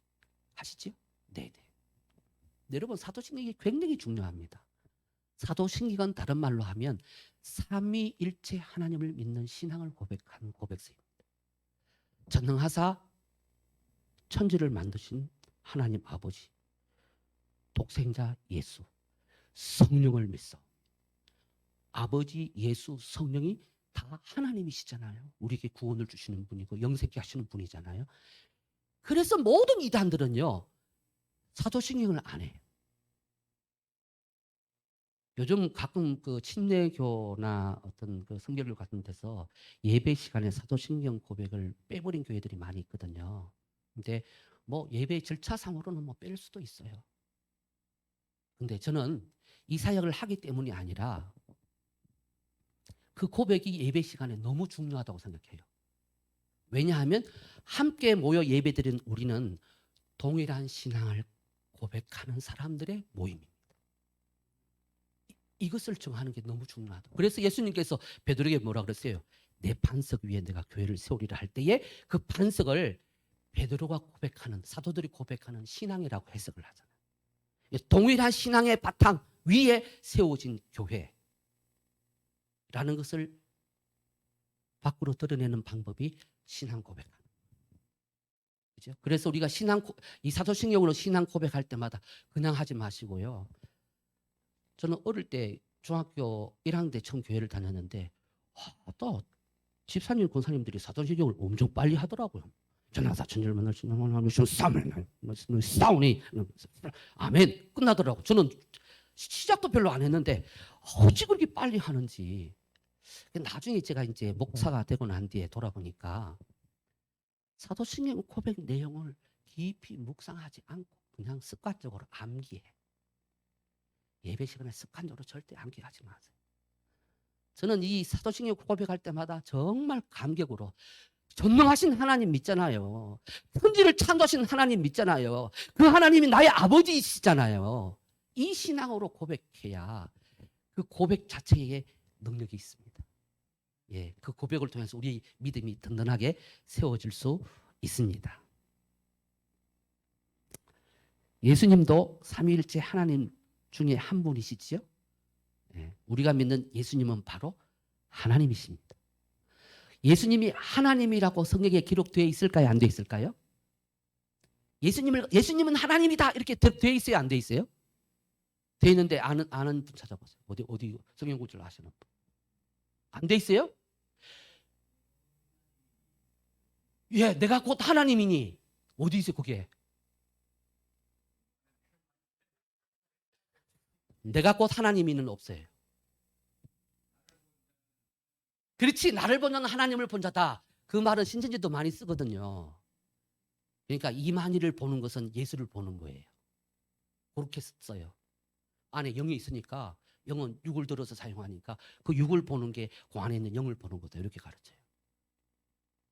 하시죠? 네네. 여러분, 사도신경이 굉장히 중요합니다. 사도신경은 다른 말로 하면 삼위일체 하나님을 믿는 신앙을 고백한 고백서입니다. 전능하사 천지를 만드신 하나님 아버지, 독생자 예수, 성령을 믿어. 아버지, 예수, 성령이 다 하나님이시잖아요. 우리에게 구원을 주시는 분이고 영생케 하시는 분이잖아요. 그래서 모든 이단들은요, 사도신경을 안 해요. 요즘 가끔 그 침례교나 어떤 그 성결교 같은 데서 예배 시간에 사도신경 고백을 빼버린 교회들이 많이 있거든요. 근데 뭐 예배 절차상으로는 뭐 뺄 수도 있어요. 근데 저는 이 사역을 하기 때문이 아니라 그 고백이 예배 시간에 너무 중요하다고 생각해요. 왜냐하면 함께 모여 예배드린 우리는 동일한 신앙을 고백하는 사람들의 모임입니다. 이것을 정하는 게 너무 중요하다. 그래서 예수님께서 베드로에게 뭐라 그랬어요? 내 반석 위에 내가 교회를 세우리라 할 때에 그 반석을 베드로가 고백하는, 사도들이 고백하는 신앙이라고 해석을 하잖아요. 동일한 신앙의 바탕 위에 세워진 교회라는 것을 밖으로 드러내는 방법이 신앙 고백하는 거죠. 그래서 우리가 이 사도신경으로 신앙 고백할 때마다 그냥 하지 마시고요. 저는 어릴 때 중학교 1학년 때 처음 교회를 다녔는데 또 집사님, 권사님들이 사도신경을 엄청 빨리 하더라고요. 전하사 천지를 만날 수 있는 싸우니 아멘 끝나더라고. 저는 시작도 별로 안 했는데 어찌 그렇게 빨리 하는지. 나중에 제가 이제 목사가 되고 난 뒤에 돌아보니까 사도신경 고백 내용을 깊이 묵상하지 않고 그냥 습관적으로 암기해. 예배 시간에 습관적으로 절대 암기하지 마세요. 저는 이 사도신경 고백할 때마다 정말 감격으로 전능하신 하나님 믿잖아요. 천지를 창조하신 하나님 믿잖아요. 그 하나님이 나의 아버지이시잖아요. 이 신앙으로 고백해야 그 고백 자체에 능력이 있습니다. 예, 그 고백을 통해서 우리 믿음이 든든하게 세워질 수 있습니다. 예수님도 삼위일체 하나님 중에 한 분이시지요. 예, 우리가 믿는 예수님은 바로 하나님이십니다. 예수님이 하나님이라고 성경에 기록되어 있을까요? 안 되어 있을까요? 예수님은 하나님이다 이렇게 되어 있어요? 안 되어 있어요? 되어 있는데 아는 분 찾아보세요. 어디 성경 구절 아시는 분? 안 되어 있어요? 예, 내가 곧 하나님이니 어디 있어요 그게? 내가 곧 하나님이는 없어요. 그렇지, 나를 보는 하나님을 본 자다. 그 말은 신천지도 많이 쓰거든요. 그러니까 이만희를 보는 것은 예수를 보는 거예요. 그렇게 써요. 안에 영이 있으니까 영은 육을 들어서 사용하니까 그 육을 보는 게 그 안에 있는 영을 보는 거다. 이렇게 가르쳐요.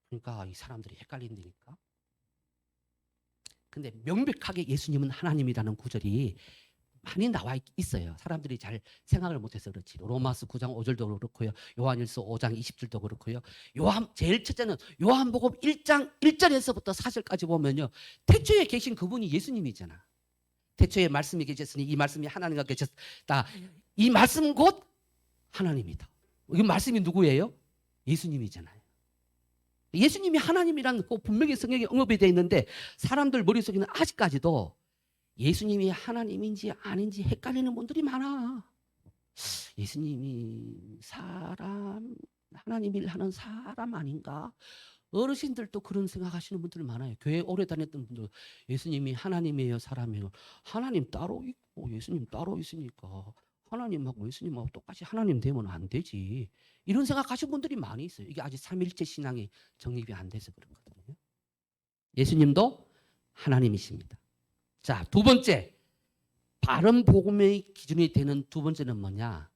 그러니까 이 사람들이 헷갈린다니까. 근데 명백하게 예수님은 하나님이라는 구절이 많이 나와 있어요. 사람들이 잘 생각을 못해서 그렇지. 로마서 9장 5절도 그렇고요. 요한일서 5장 20절도 그렇고요. 제일 첫째는 요한복음 1장 1절에서부터 4절까지 보면요. 태초에 계신 그분이 예수님이잖아. 태초에 말씀이 계셨으니 이 말씀이 하나님과 계셨다. 이 말씀은 곧 하나님이다. 이 말씀이 누구예요? 예수님이잖아요. 예수님이 하나님이라는 거 분명히 성경에 언급이 되어 있는데 사람들 머릿속에는 아직까지도 예수님이 하나님인지 아닌지 헷갈리는 분들이 많아. 예수님이 하나님 일 하는 사람 아닌가? 어르신들도 그런 생각하시는 분들 많아요. 교회 오래 다녔던 분들 예수님이 하나님이에요, 사람이에요? 하나님 따로 있고 예수님 따로 있으니까 하나님하고 예수님하고 똑같이 하나님 되면 안 되지. 이런 생각하시는 분들이 많이 있어요. 이게 아직 삼일체 신앙이 정립이 안 돼서 그렇거든요. 예수님도 하나님이십니다. 자, 두 번째, 바른 복음의 기준이 되는 두 번째는 뭐냐?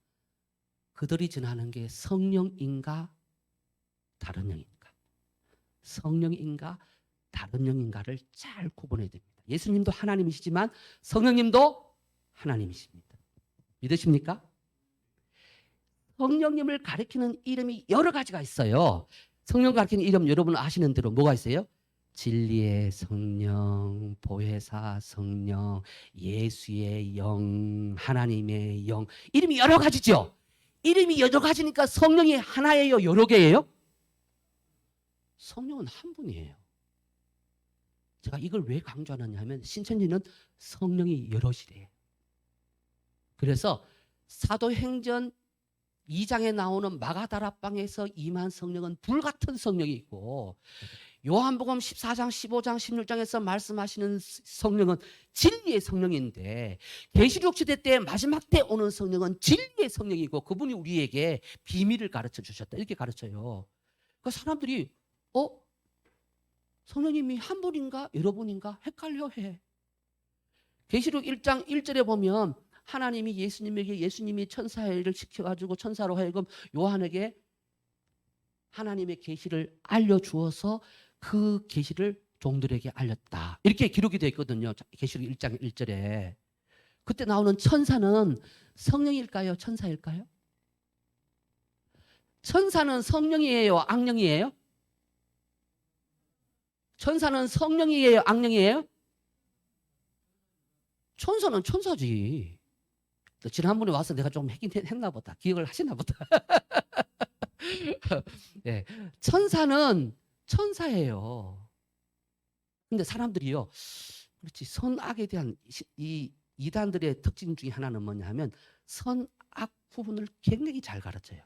그들이 전하는 게 성령인가 다른 영인가? 성령인가 다른 영인가를 잘 구분해야 됩니다. 예수님도 하나님이시지만 성령님도 하나님이십니다. 믿으십니까? 성령님을 가리키는 이름이 여러 가지가 있어요. 성령 가리키는 이름 여러분 아시는 대로 뭐가 있어요? 진리의 성령, 보혜사 성령, 예수의 영, 하나님의 영. 이름이 여러 가지죠. 이름이 여러 가지니까 성령이 하나예요? 여러 개예요? 성령은 한 분이에요. 제가 이걸 왜 강조하느냐 하면 신천지는 성령이 여럿이래요. 그래서 사도행전 2장에 나오는 마가다락방에서 임한 성령은 불같은 성령이 있고 요한복음 14장, 15장, 16장에서 말씀하시는 성령은 진리의 성령인데 계시록 시대 때 마지막 때 오는 성령은 진리의 성령이고 그분이 우리에게 비밀을 가르쳐 주셨다. 이렇게 가르쳐요. 그러니까 사람들이 성령님이 한 분인가 여러 분인가 헷갈려해. 계시록 1장 1절에 보면 하나님이 예수님이 천사의 일을 시켜가지고 천사로 하여금 요한에게 하나님의 계시를 알려주어서 그 계시를 종들에게 알렸다. 이렇게 기록이 되어 있거든요. 계시록 1장 1절에. 그때 나오는 천사는 성령일까요? 천사일까요? 천사는 성령이에요? 악령이에요? 천사는 성령이에요? 악령이에요? 천사는 천사지. 지난번에 와서 내가 좀 했나 보다. 기억을 하시나 보다. 네. 천사는 천사예요. 근데 사람들이요. 그렇지. 선악에 대한 이 이단들의 특징 중에 하나는 뭐냐 하면 선악 부분을 굉장히 잘 가르쳐요.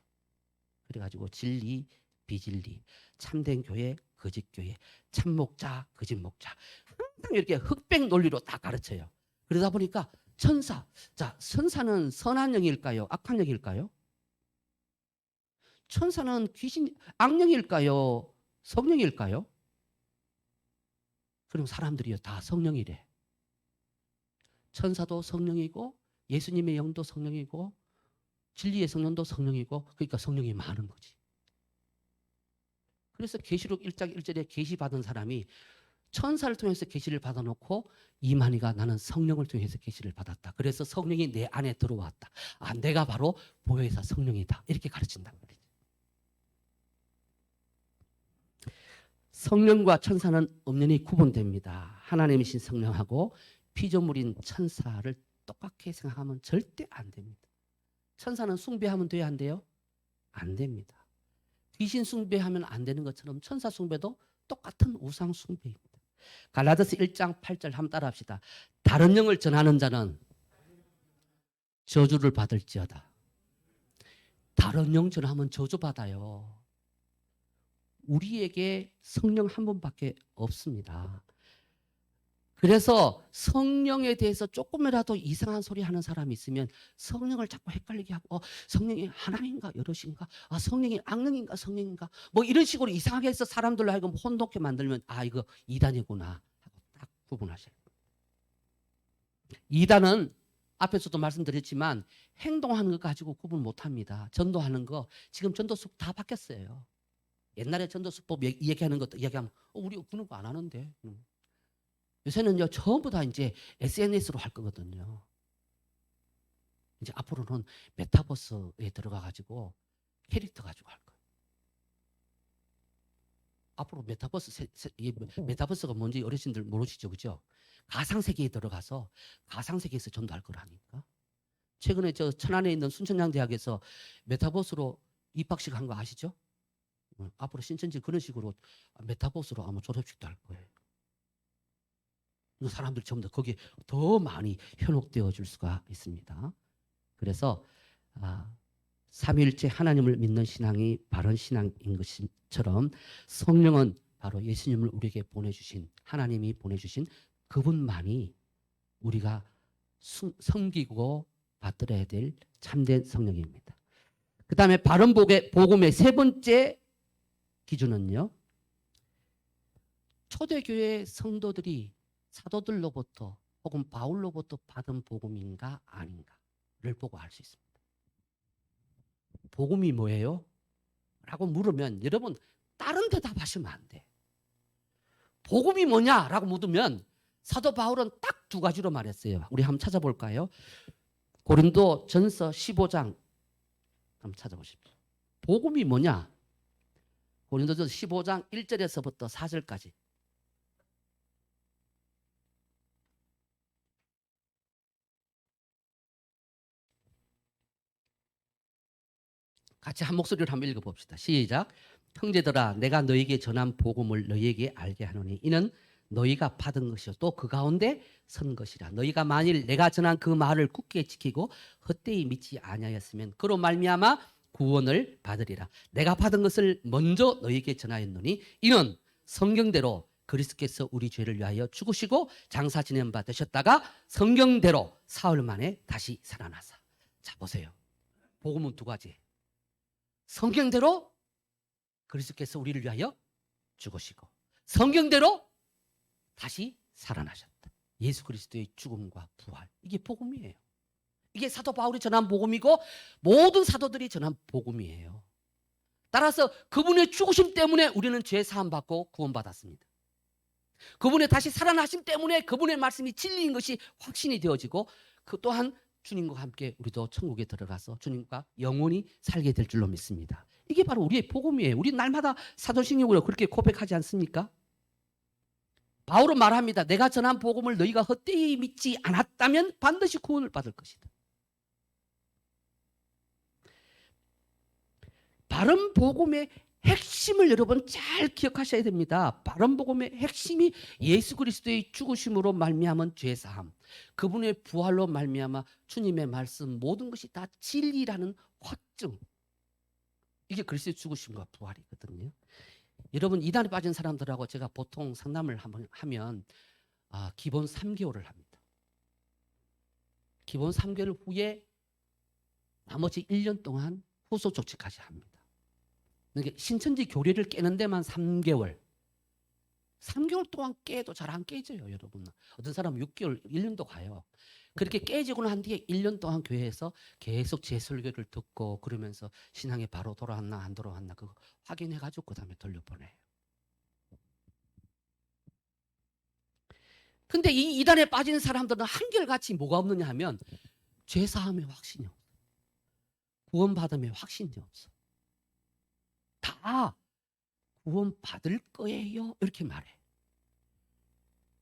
그래가지고 진리, 비진리, 참된 교회, 거짓 교회, 참 목자, 거짓 목자, 항상 이렇게 흑백 논리로 다 가르쳐요. 그러다 보니까 천사, 자, 천사는 선한 영일까요? 악한 영일까요? 천사는 귀신, 악령일까요? 성령일까요? 그럼 사람들이 다 성령이래. 천사도 성령이고 예수님의 영도 성령이고 진리의 성령도 성령이고, 그러니까 성령이 많은 거지. 그래서 계시록 1장 1절에 계시 받은 사람이 천사를 통해서 계시를 받아놓고 이만희가 나는 성령을 통해서 계시를 받았다. 그래서 성령이 내 안에 들어왔다. 아, 내가 바로 보혜사 성령이다. 이렇게 가르친단 말이지. 성령과 천사는 엄연히 구분됩니다. 하나님이신 성령하고 피조물인 천사를 똑같게 생각하면 절대 안 됩니다. 천사는 숭배하면 돼야 안 돼요? 안 됩니다. 귀신 숭배하면 안 되는 것처럼 천사 숭배도 똑같은 우상 숭배입니다. 갈라디아서 1장 8절 한번 따라 합시다. 다른 영을 전하는 자는 저주를 받을지어다. 다른 영 전하면 저주받아요. 우리에게 성령 한 분밖에 없습니다. 그래서 성령에 대해서 조금이라도 이상한 소리 하는 사람이 있으면 성령을 자꾸 헷갈리게 하고 성령이 하나인가 여럿인가, 성령이 악령인가 성령인가, 뭐 이런 식으로 이상하게 해서 사람들로 하여금 혼돈케 만들면 이거 이단이구나 하고 딱 구분하셔야 돼요. 이단은 앞에서도 말씀드렸지만 행동하는 것 가지고 구분 못합니다. 전도하는 거 지금 전도수법 다 바뀌었어요. 옛날에 전도수법 얘기하는 것도 이야기하면 우리 그런 거 안 하는데. 요새는요 전부 다 이제 SNS로 할 거거든요. 이제 앞으로는 메타버스에 들어가 가지고 캐릭터 가지고 할 거예요. 앞으로 메타버스가 뭔지 어르신들 모르시죠, 그죠? 가상 세계에 들어가서 가상 세계에서 전도할 거라니까. 최근에 저 천안에 있는 순천향대학에서 메타버스로 입학식 한 거 아시죠? 앞으로 신천지 그런 식으로 메타버스로 아마 졸업식도 할 거예요. 사람들이 전부 다 거기에 더 많이 현혹되어 줄 수가 있습니다. 그래서 삼위일체 하나님을 믿는 신앙이 바른 신앙인 것처럼 성령은 바로 예수님을 우리에게 보내주신, 하나님이 보내주신 그분만이 우리가 섬기고 받들어야 될 참된 성령입니다. 그 다음에 바른 복음의 세 번째 기준은요, 초대교회 성도들이 사도들로부터 혹은 바울로부터 받은 복음인가 아닌가를 보고 알 수 있습니다. 복음이 뭐예요? 라고 물으면 여러분 다른 대답하시면 안 돼. 복음이 뭐냐라고 묻으면 사도 바울은 딱 두 가지로 말했어요. 우리 한번 찾아볼까요? 고린도 전서 15장 한번 찾아보십시오. 복음이 뭐냐? 고린도전서 15장 1절에서부터 4절까지. 같이 한 목소리로 한번 읽어봅시다. 시작. 형제들아, 내가 너희에게 전한 복음을 너희에게 알게 하노니 이는 너희가 받은 것이요 또 그 가운데 선 것이라. 너희가 만일 내가 전한 그 말을 굳게 지키고 헛되이 믿지 아니하였으면 그로 말미암아 구원을 받으리라. 내가 받은 것을 먼저 너희에게 전하였노니 이는 성경대로 그리스도께서 우리 죄를 위하여 죽으시고 장사 지낸 바 되셨다가 성경대로 사흘 만에 다시 살아나사. 자, 보세요. 복음은 두 가지. 성경대로 그리스도께서 우리를 위하여 죽으시고 성경대로 다시 살아나셨다. 예수 그리스도의 죽음과 부활. 이게 복음이에요. 이게 사도 바울이 전한 복음이고 모든 사도들이 전한 복음이에요. 따라서 그분의 죽으심 때문에 우리는 죄 사함 받고 구원받았습니다. 그분의 다시 살아나심 때문에 그분의 말씀이 진리인 것이 확신이 되어지고 그 또한 주님과 함께 우리도 천국에 들어가서 주님과 영원히 살게 될 줄로 믿습니다. 이게 바로 우리의 복음이에요. 우리 날마다 사도신경으로 그렇게 고백하지 않습니까? 바울은 말합니다. 내가 전한 복음을 너희가 헛되이 믿지 않았다면 반드시 구원을 받을 것이다. 바른 복음의 핵심을 여러분 잘 기억하셔야 됩니다. 바른 복음의 핵심이 예수 그리스도의 죽으심으로 말미암은 죄사함, 그분의 부활로 말미암아 주님의 말씀 모든 것이 다 진리라는 확증. 이게 그리스도의 죽으심과 부활이거든요. 여러분 이단에 빠진 사람들하고 제가 보통 상담을 한번 하면 기본 3개월을 합니다. 기본 3개월 후에 나머지 1년 동안 후속 조치까지 합니다. 그러니까 신천지 교리를 깨는 데만 3개월. 3개월 동안 깨도 잘 안 깨져요, 여러분. 어떤 사람은 6개월, 1년도 가요. 그렇게 깨지고 난 뒤에 1년 동안 교회에서 계속 제 설교를 듣고 그러면서 신앙에 바로 돌아왔나 안 돌아왔나 그거 확인해가지고 그 다음에 돌려보내요. 근데 이 이단에 빠진 사람들은 한결같이 뭐가 없느냐 하면 죄사함의 확신이 없어. 구원받음의 확신이 없어. 다 구원받을 거예요 이렇게 말해.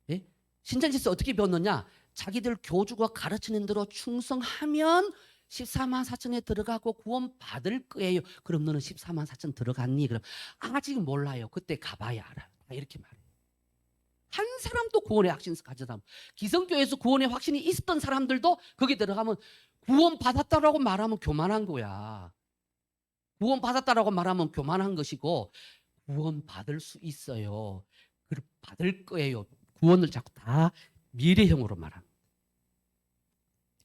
예? 신천지에서 어떻게 배웠느냐, 자기들 교주가 가르치는 대로 충성하면 14만 4천에 들어가고 구원받을 거예요. 그럼 너는 14만 4천 들어갔니? 그럼 아직 몰라요. 그때 가봐야 알아요. 이렇게 말해. 한 사람도 구원의 확신을 가져다. 기성교회에서 구원의 확신이 있었던 사람들도 거기 들어가면 구원받았다라고 말하면 교만한 거야. 구원받았다라고 말하면 교만한 것이고 구원받을 수 있어요. 받을 거예요. 구원을 자꾸 다 미래형으로 말합니다.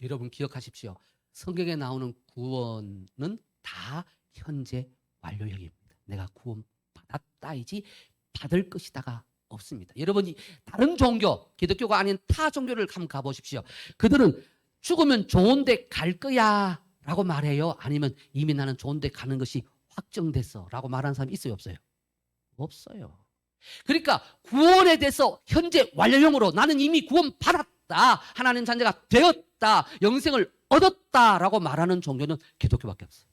여러분 기억하십시오. 성경에 나오는 구원은 다 현재 완료형입니다. 내가 구원받았다이지 받을 것이다가 없습니다. 여러분이 다른 종교, 기독교가 아닌 타 종교를 한번 가보십시오. 그들은 죽으면 좋은 데 갈 거야 라고 말해요? 아니면 이미 나는 좋은 데 가는 것이 확정됐어 라고 말하는 사람이 있어요 없어요? 없어요. 그러니까 구원에 대해서 현재 완료형으로 나는 이미 구원받았다, 하나님 자녀가 되었다, 영생을 얻었다라고 말하는 종교는 기독교밖에 없어요.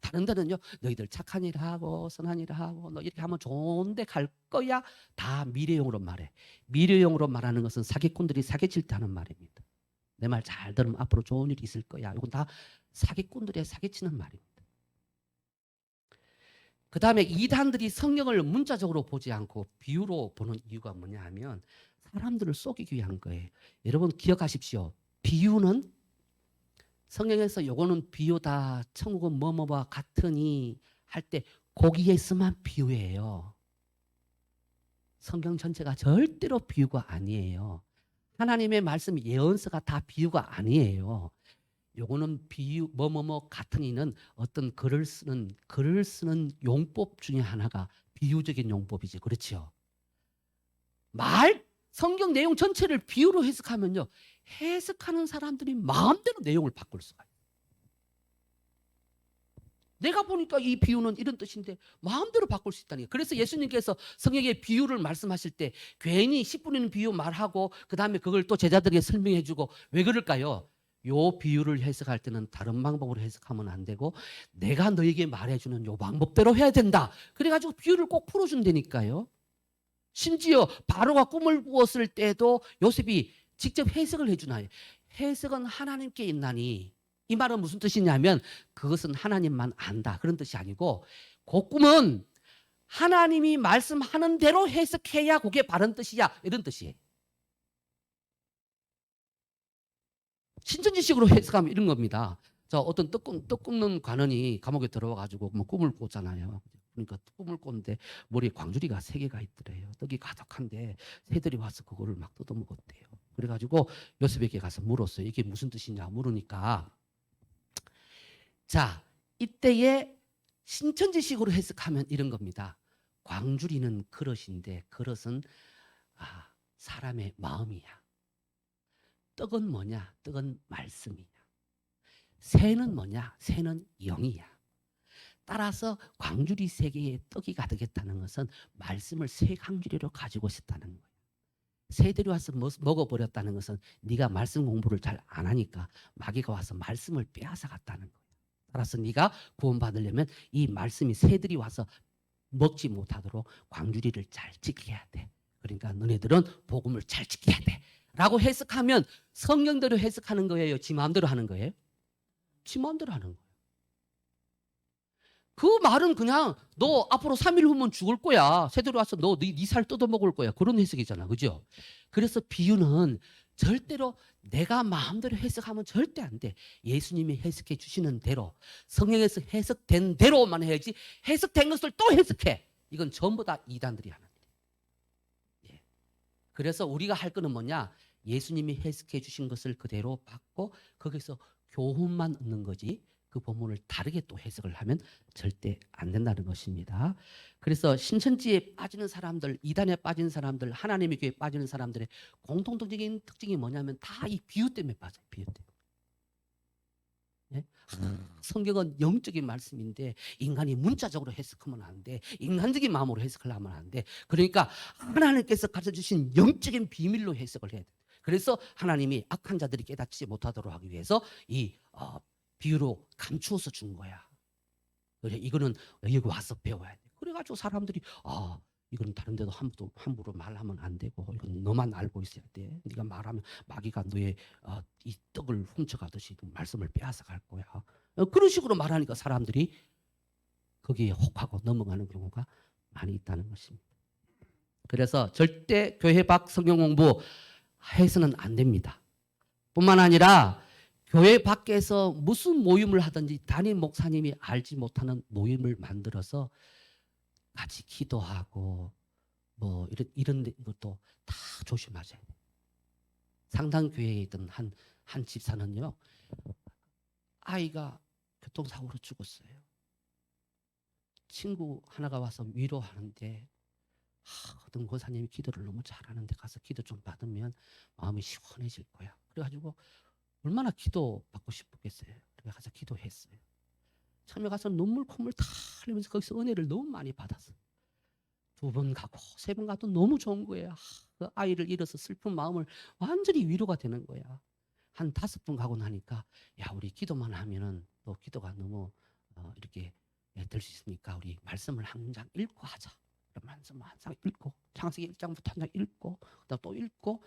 다른 데는요, 너희들 착한 일 하고 선한 일 하고 너 이렇게 하면 좋은 데 갈 거야, 다 미래형으로 말해. 미래형으로 말하는 것은 사기꾼들이 사기칠 때 하는 말입니다. 내 말 잘 들으면 앞으로 좋은 일이 있을 거야. 이건 다 사기꾼들의 사기치는 말입니다. 그 다음에 이단들이 성경을 문자적으로 보지 않고 비유로 보는 이유가 뭐냐 하면 사람들을 속이기 위한 거예요. 여러분 기억하십시오. 비유는 성경에서 요거는 비유다, 천국은 뭐뭐와 같으니 할 때 거기에서만 비유예요. 성경 전체가 절대로 비유가 아니에요. 하나님의 말씀 예언서가 다 비유가 아니에요. 요거는 비유 뭐뭐뭐 같으니는 어떤 글을 쓰는 용법 중에 하나가 비유적인 용법이지, 그렇죠? 성경 내용 전체를 비유로 해석하면요, 해석하는 사람들이 마음대로 내용을 바꿀 수가 있어요. 내가 보니까 이 비유는 이런 뜻인데 마음대로 바꿀 수 있다는 거예요. 그래서 예수님께서 성경의 비유를 말씀하실 때 괜히 씨 뿌리는 비유 말하고 그 다음에 그걸 또 제자들에게 설명해 주고 왜 그럴까요? 요 비유를 해석할 때는 다른 방법으로 해석하면 안 되고 내가 너에게 말해주는 요 방법대로 해야 된다. 그래가지고 비유를 꼭 풀어준다니까요. 심지어 바로가 꿈을 꾸었을 때도 요셉이 직접 해석을 해주나요? 해석은 하나님께 있나니, 이 말은 무슨 뜻이냐면 그것은 하나님만 안다 그런 뜻이 아니고 그 꿈은 하나님이 말씀하는 대로 해석해야 그게 바른 뜻이야 이런 뜻이에요. 신천지식으로 해석하면 이런 겁니다. 어떤 떡 굽는 관원이 감옥에 들어와가지고 꿈을 꿨잖아요. 그러니까 꿈을 꿨는데 머리에 광주리가 3개가 있더래요. 떡이 가득한데 새들이 와서 그거를 막 뜯어먹었대요. 그래가지고 요셉에게 가서 물었어요. 이게 무슨 뜻이냐 물으니까, 자, 이때에 신천지식으로 해석하면 이런 겁니다. 광주리는 그릇인데 그릇은 사람의 마음이야. 떡은 뭐냐? 떡은 말씀이야. 새는 뭐냐? 새는 영이야. 따라서 광주리 3개의 떡이 가득했다는 것은 말씀을 3광주리로 가지고 있었다는 거예요. 새들이 와서 먹어버렸다는 것은 네가 말씀 공부를 잘 안 하니까 마귀가 와서 말씀을 빼앗아 갔다는 거예요. 따라서 네가 구원받으려면 이 말씀이 새들이 와서 먹지 못하도록 광주리를 잘 지켜야 돼. 그러니까 너네들은 복음을 잘 지켜야 돼 라고 해석하면 성경대로 해석하는 거예요? 지 마음대로 하는 거예요? 지 마음대로 하는 거예요. 그 말은 그냥 너 앞으로 3일 후면 죽을 거야. 새들이 와서 너 네 살 뜯어먹을 거야. 그런 해석이잖아. 그죠? 그래서 비유는 절대로 내가 마음대로 해석하면 절대 안 돼. 예수님이 해석해 주시는 대로, 성경에서 해석된 대로만 해야지, 해석된 것을 또 해석해. 이건 전부 다 이단들이 하는 일이에요. 예. 그래서 우리가 할 거는 뭐냐? 예수님이 해석해 주신 것을 그대로 받고 거기서 교훈만 얻는 거지, 그 본문을 다르게 또 해석을 하면 절대 안 된다는 것입니다. 그래서 신천지에 빠지는 사람들, 이단에 빠진 사람들, 하나님의 교회에 빠지는 사람들의 공통적인 특징이 뭐냐면 다 이 비유 때문에 빠져요. 비유 때문에. 예? 성경은 영적인 말씀인데 인간이 문자적으로 해석하면 안 돼. 인간적인 마음으로 해석하려면 안 돼. 그러니까 하나님께서 가르쳐주신 영적인 비밀로 해석을 해야 돼. 그래서 하나님이 악한 자들이 깨닫지 못하도록 하기 위해서 이 비유로 감추어서 준 거야. 그래, 이거는 여기 와서 배워야 돼. 그래가지고 사람들이 이건 다른 데도 함부로 말하면 안 되고 이건 너만 알고 있어야 돼. 네가 말하면 마귀가 너의 이 떡을 훔쳐가듯이 말씀을 빼앗아 갈 거야. 그런 식으로 말하니까 사람들이 거기에 혹하고 넘어가는 경우가 많이 있다는 것입니다. 그래서 절대 교회 밖 성경 공부 해서는 안 됩니다. 뿐만 아니라 교회 밖에서 무슨 모임을 하든지 담임 목사님이 알지 못하는 모임을 만들어서 같이 기도하고 뭐 이런 것도 다 조심하셔야 돼요. 상당교회에 있던 한 집사는요, 아이가 교통사고로 죽었어요. 친구 하나가 와서 위로하는데 어떤 권사님이 기도를 너무 잘하는데 가서 기도 좀 받으면 마음이 시원해질 거야. 그래가지고 얼마나 기도 받고 싶었겠어요. 그래 가서 기도했어요. 처음에 가서 눈물 콧물 다 흘리면서 거기서 은혜를 너무 많이 받았어요. 2번 가고 3번 가도 너무 좋은 거예요. 그 아이를 잃어서 슬픈 마음을 완전히 위로가 되는 거야. 한 5번 가고 나니까 야, 우리 기도만 하면은 또 기도가 너무 이렇게 될 수 있으니까 우리 말씀을 한 장 읽고 하자. 말씀 한 장 읽고 창세기 1장부터 한 장 읽고 그다음 또 읽고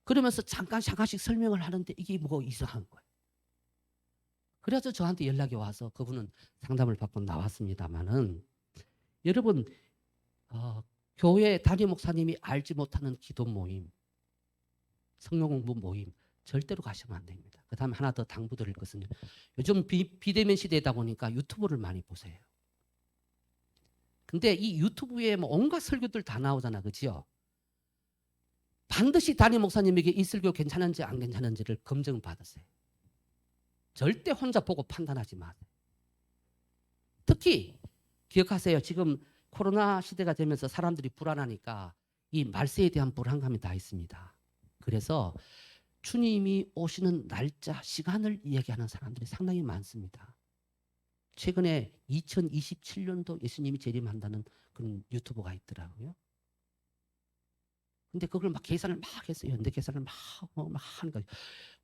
그러면서 잠깐씩 설명을 하는데 이게 뭐 이상한 거예요. 그래서 저한테 연락이 와서 그분은 상담을 받고 나왔습니다마는 여러분 교회 담임 목사님이 알지 못하는 기도 모임, 성경 공부 모임 절대로 가시면 안 됩니다. 그 다음에 하나 더 당부드릴 것은 요즘 비대면 시대다 보니까 유튜브를 많이 보세요. 근데 이 유튜브에 뭐 온갖 설교들 다 나오잖아, 그죠? 반드시 담임 목사님에게 이 설교 괜찮은지 안 괜찮은지를 검증받으세요. 절대 혼자 보고 판단하지 마세요. 특히 기억하세요. 지금 코로나 시대가 되면서 사람들이 불안하니까 이 말세에 대한 불안감이 다 있습니다. 그래서 주님이 오시는 날짜, 시간을 이야기하는 사람들이 상당히 많습니다. 최근에 2027년도 예수님이 재림한다는 그런 유튜버가 있더라고요. 근데 그걸 막 계산을 막 했어요. 연대 계산을 막 하는 거예요.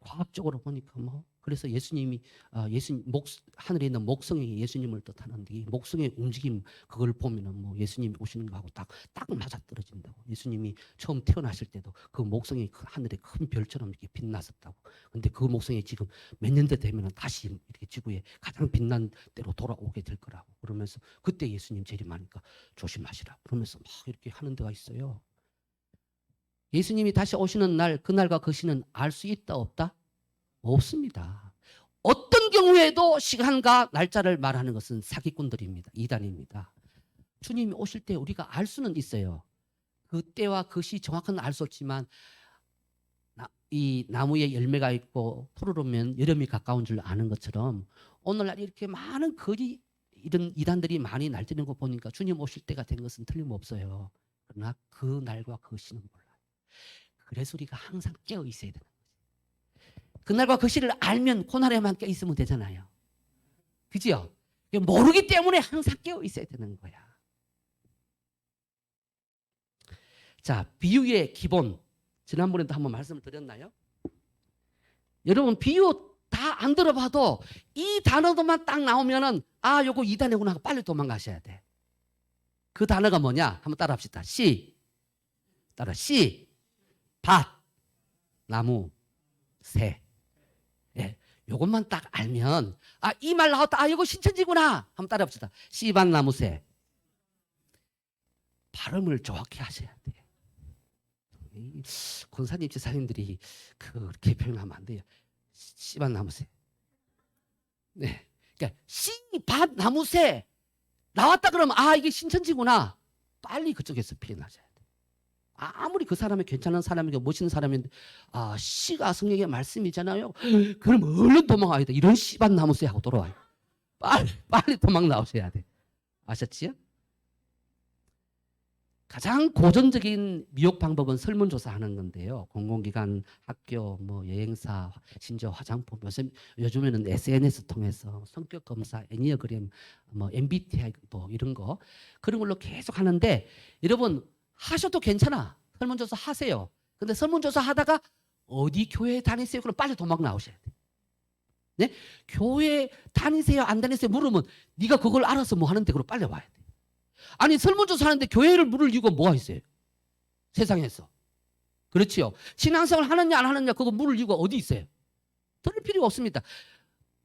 과학적으로 보니까 뭐 그래서 예수님이 하늘에 있는 목성이 예수님을 뜻하는데 이 목성의 움직임 그걸 보면은 뭐 예수님이 오시는 거하고 딱 맞아 떨어진다고. 예수님이 처음 태어나실 때도 그 목성이 하늘에 큰 별처럼 이렇게 빛났었다고. 근데 그 목성이 지금 몇 년대 되면은 다시 이렇게 지구에 가장 빛난 때로 돌아오게 될 거라고. 그러면서 그때 예수님 재림하니까 조심하시라. 그러면서 막 이렇게 하는 데가 있어요. 예수님이 다시 오시는 날, 그날과 그 시는 알 수 있다 없다? 없습니다. 어떤 경우에도 시간과 날짜를 말하는 것은 사기꾼들입니다. 이단입니다. 주님이 오실 때 우리가 알 수는 있어요. 그 때와 그 시 정확한 알 수 없지만 이 나무에 열매가 있고 푸르르면 여름이 가까운 줄 아는 것처럼 오늘날 이렇게 많은 거짓 이런 이단들이 많이 날뛰는 거 보니까 주님 오실 때가 된 것은 틀림없어요. 그러나 그 날과 그 시는 몰라요. 그래서 우리가 항상 깨어 있어야 되는 거죠. 그날과 그 시를 알면 그날에만 깨어 있으면 되잖아요. 그죠? 모르기 때문에 항상 깨어 있어야 되는 거야. 자, 비유의 기본. 지난번에도 한번 말씀을 드렸나요? 여러분, 비유 다 안 들어봐도 이 단어도만 딱 나오면은 요거 이단이구나 하고 빨리 도망가셔야 돼. 그 단어가 뭐냐? 한번 따라 합시다. 씨. 밭, 나무, 새. 예, 요것만 딱 알면 이 말 나왔다. 이거 신천지구나. 한번 따라 합시다. 씨, 밭, 나무, 새. 발음을 정확히 하셔야 돼요. 이 권사님, 지사님들이 그렇게 표현하면 안 돼요. 씨밭 나무새. 네. 그러니까 씨밭 나무새 나왔다 그러면 아 이게 신천지구나. 빨리 그쪽에서 피해나셔야 돼. 아무리 그 사람이 괜찮은 사람이고 멋있는 사람인데 아 씨가 성경의 말씀이잖아요. 그럼 얼른 도망가야 돼. 이런 씨밭 나무새 하고 돌아와요. 빨리 도망 나오셔야 돼. 아셨지요? 가장 고전적인 미혹 방법은 설문조사하는 건데요. 공공기관, 학교, 뭐 여행사, 심지어 화장품, 요즘에는 SNS 통해서 성격 검사, 애니어그램, 뭐 MBTI 뭐 이런 거 그런 걸로 계속 하는데 여러분 하셔도 괜찮아. 설문조사 하세요. 근데 설문조사 하다가 어디 교회 다니세요? 그럼 빨리 도망 나오셔야 돼. 네? 교회 다니세요? 안 다니세요? 물으면 네가 그걸 알아서 뭐 하는데 그럼 빨리 와야 돼. 아니 설문조사 하는데 교회를 물을 이유가 뭐가 있어요? 세상에서. 그렇지요. 신앙생활 하느냐 안 하느냐 그거 물을 이유가 어디 있어요? 들을 필요가 없습니다.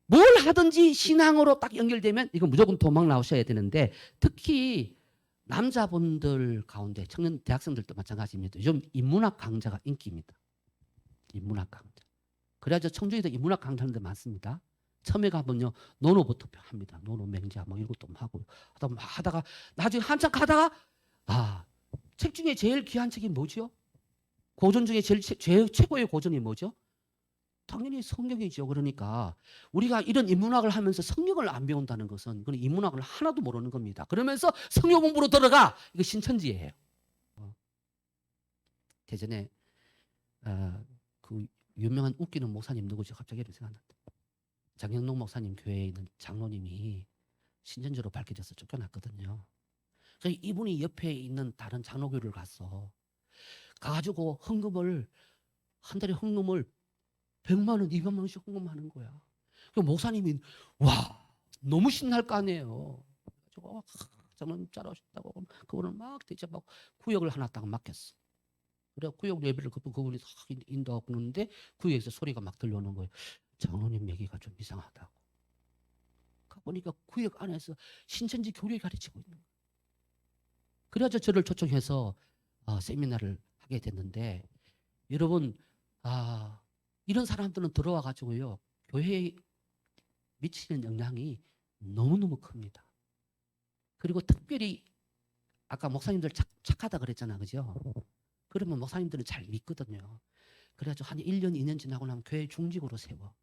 뭘 하든지 신앙으로 딱 연결되면 이거 무조건 도망 나오셔야 되는데 특히 남자분들 가운데 청년 대학생들도 마찬가지입니다. 요즘 인문학 강좌가 인기입니다. 인문학 강좌. 그래야죠 청주에도 인문학 강좌하는 데 많습니다. 처음에 가면요 논어부터 합니다. 논어 맹자 뭐 이런 것도 하고 하다가 나중에 한참 가다가 아 책 중에 제일 귀한 책이 뭐죠? 고전 중에 제일 최고의 고전이 뭐죠? 당연히 성경이죠. 그러니까 우리가 이런 인문학을 하면서 성경을 안 배운다는 것은 그런 인문학을 하나도 모르는 겁니다. 그러면서 성경 공부로 들어가 이거 신천지예요. 예전에 그 유명한 웃기는 목사님 누구죠? 갑자기 생각난다. 장영록 목사님 교회에 있는 장로님이 신천지로 밝혀져서 쫓겨났거든요. 그래서 이분이 옆에 있는 다른 장로교를 가서 가지고 헌금을 한 달에 헌금을 100만 원, 200만 원씩 헌금하는 거야. 그 목사님이 와 너무 신날 거 아니에요. 저거 장로님 잘하셨다고 그분을 막 대접하고 구역을 하나 딱 맡겼어. 그래 구역 예배를 그분이 딱 인도하고 그러는데 구역에서 소리가 막 들려오는 거예요. 장로님 얘기가 좀 이상하다고. 가보니까 구역 안에서 신천지 교리를 가르치고 있는 거예요. 그래서 저를 초청해서 세미나를 하게 됐는데 여러분 이런 사람들은 들어와 가지고요 교회에 미치는 영향이 너무너무 큽니다. 그리고 특별히 아까 목사님들 착하다 그랬잖아 그죠? 그러면 목사님들은 잘 믿거든요. 그래가지고 한 1년 2년 지나고 나면 교회 중직으로 세워.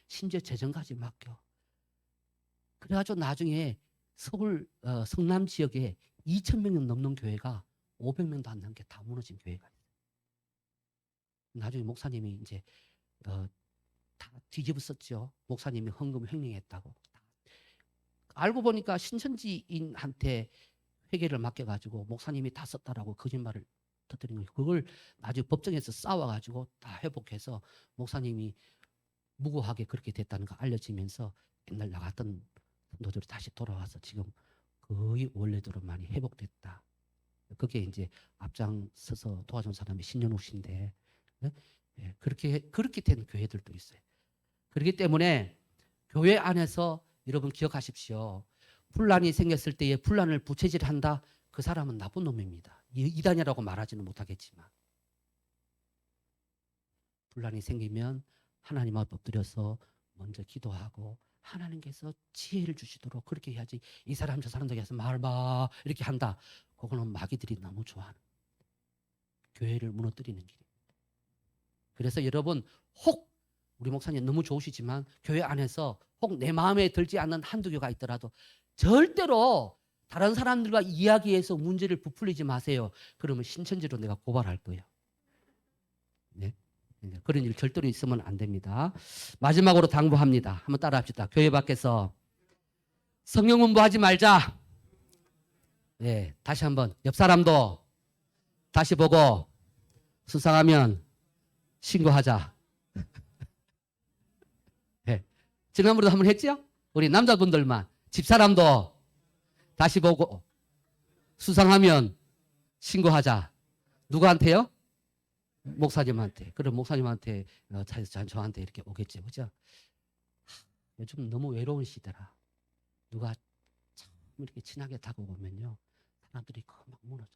심지어 재정까지 맡겨. 그래가지고 나중에 서울 성남 지역에 2,000명 넘는 교회가 500명도 안 넘게 다 무너진 교회가 있어요. 나중에 목사님이 이제 다 뒤집었었죠. 목사님이 헌금 횡령했다고. 알고 보니까 신천지인한테 회계를 맡겨가지고 목사님이 다 썼다라고 거짓말을 터뜨린 거예요. 그걸 나중에 법정에서 싸워가지고 다 회복해서 목사님이 무고하게 그렇게 됐다는 거 알려지면서 옛날 나갔던 성도들이 다시 돌아와서 지금 거의 원래대로 많이 회복됐다. 그게 이제 앞장서서 도와준 사람이 신현욱 씨인데 네? 그렇게 된 교회들도 있어요. 그렇기 때문에 교회 안에서 여러분 기억하십시오. 분란이 생겼을 때에 분란을 부채질한다. 그 사람은 나쁜 놈입니다. 이단이라고 말하지는 못하겠지만 분란이 생기면 하나님 앞에 엎드려서 먼저 기도하고 하나님께서 지혜를 주시도록 그렇게 해야지 이 사람 저 사람들에게 해서 말봐 이렇게 한다. 그거는 마귀들이 너무 좋아하는 교회를 무너뜨리는 길입니다. 그래서 여러분 혹 우리 목사님 너무 좋으시지만 교회 안에서 혹 내 마음에 들지 않는 한두 교가 있더라도 절대로 다른 사람들과 이야기해서 문제를 부풀리지 마세요. 그러면 신천지로 내가 고발할 거예요. 네? 그런 일 절대로 있으면 안 됩니다. 마지막으로 당부합니다. 한번 따라합시다. 교회 밖에서 성경 공부하지 말자. 네, 다시 한번 옆 사람도 다시 보고 수상하면 신고하자. 네. 지난번에도 한번 했죠? 우리 남자분들만 집사람도 다시 보고 수상하면 신고하자. 누구한테요? 목사님한테. 그럼 목사님한테 저한테 이렇게 오겠죠. 그죠? 요즘 너무 외로운 시대라. 누가 참 이렇게 친하게 다가오면요. 사람들이 막 무너져요.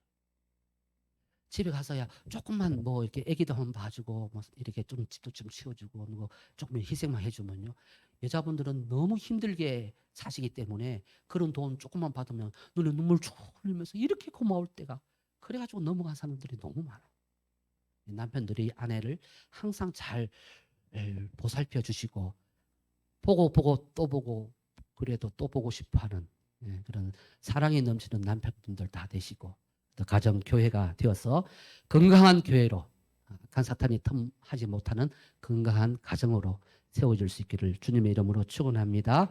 집에 가서야 조금만 뭐 이렇게 애기도 한번 봐주고 뭐 이렇게 좀 집도 좀 치워주고 뭐 조금 희생만 해주면요. 여자분들은 너무 힘들게 사시기 때문에 그런 돈 조금만 받으면 눈에 눈물 쭉 흘리면서 이렇게 고마울 때가 그래가지고 넘어간 사람들이 너무 많아요. 남편들이 아내를 항상 잘 보살펴 주시고 보고 보고 또 보고 그래도 또 보고 싶어하는 그런 사랑이 넘치는 남편분들 다 되시고 또 가정 교회가 되어서 건강한 교회로 악한 사탄이 틈하지 못하는 건강한 가정으로 세워질 수 있기를 주님의 이름으로 축원합니다.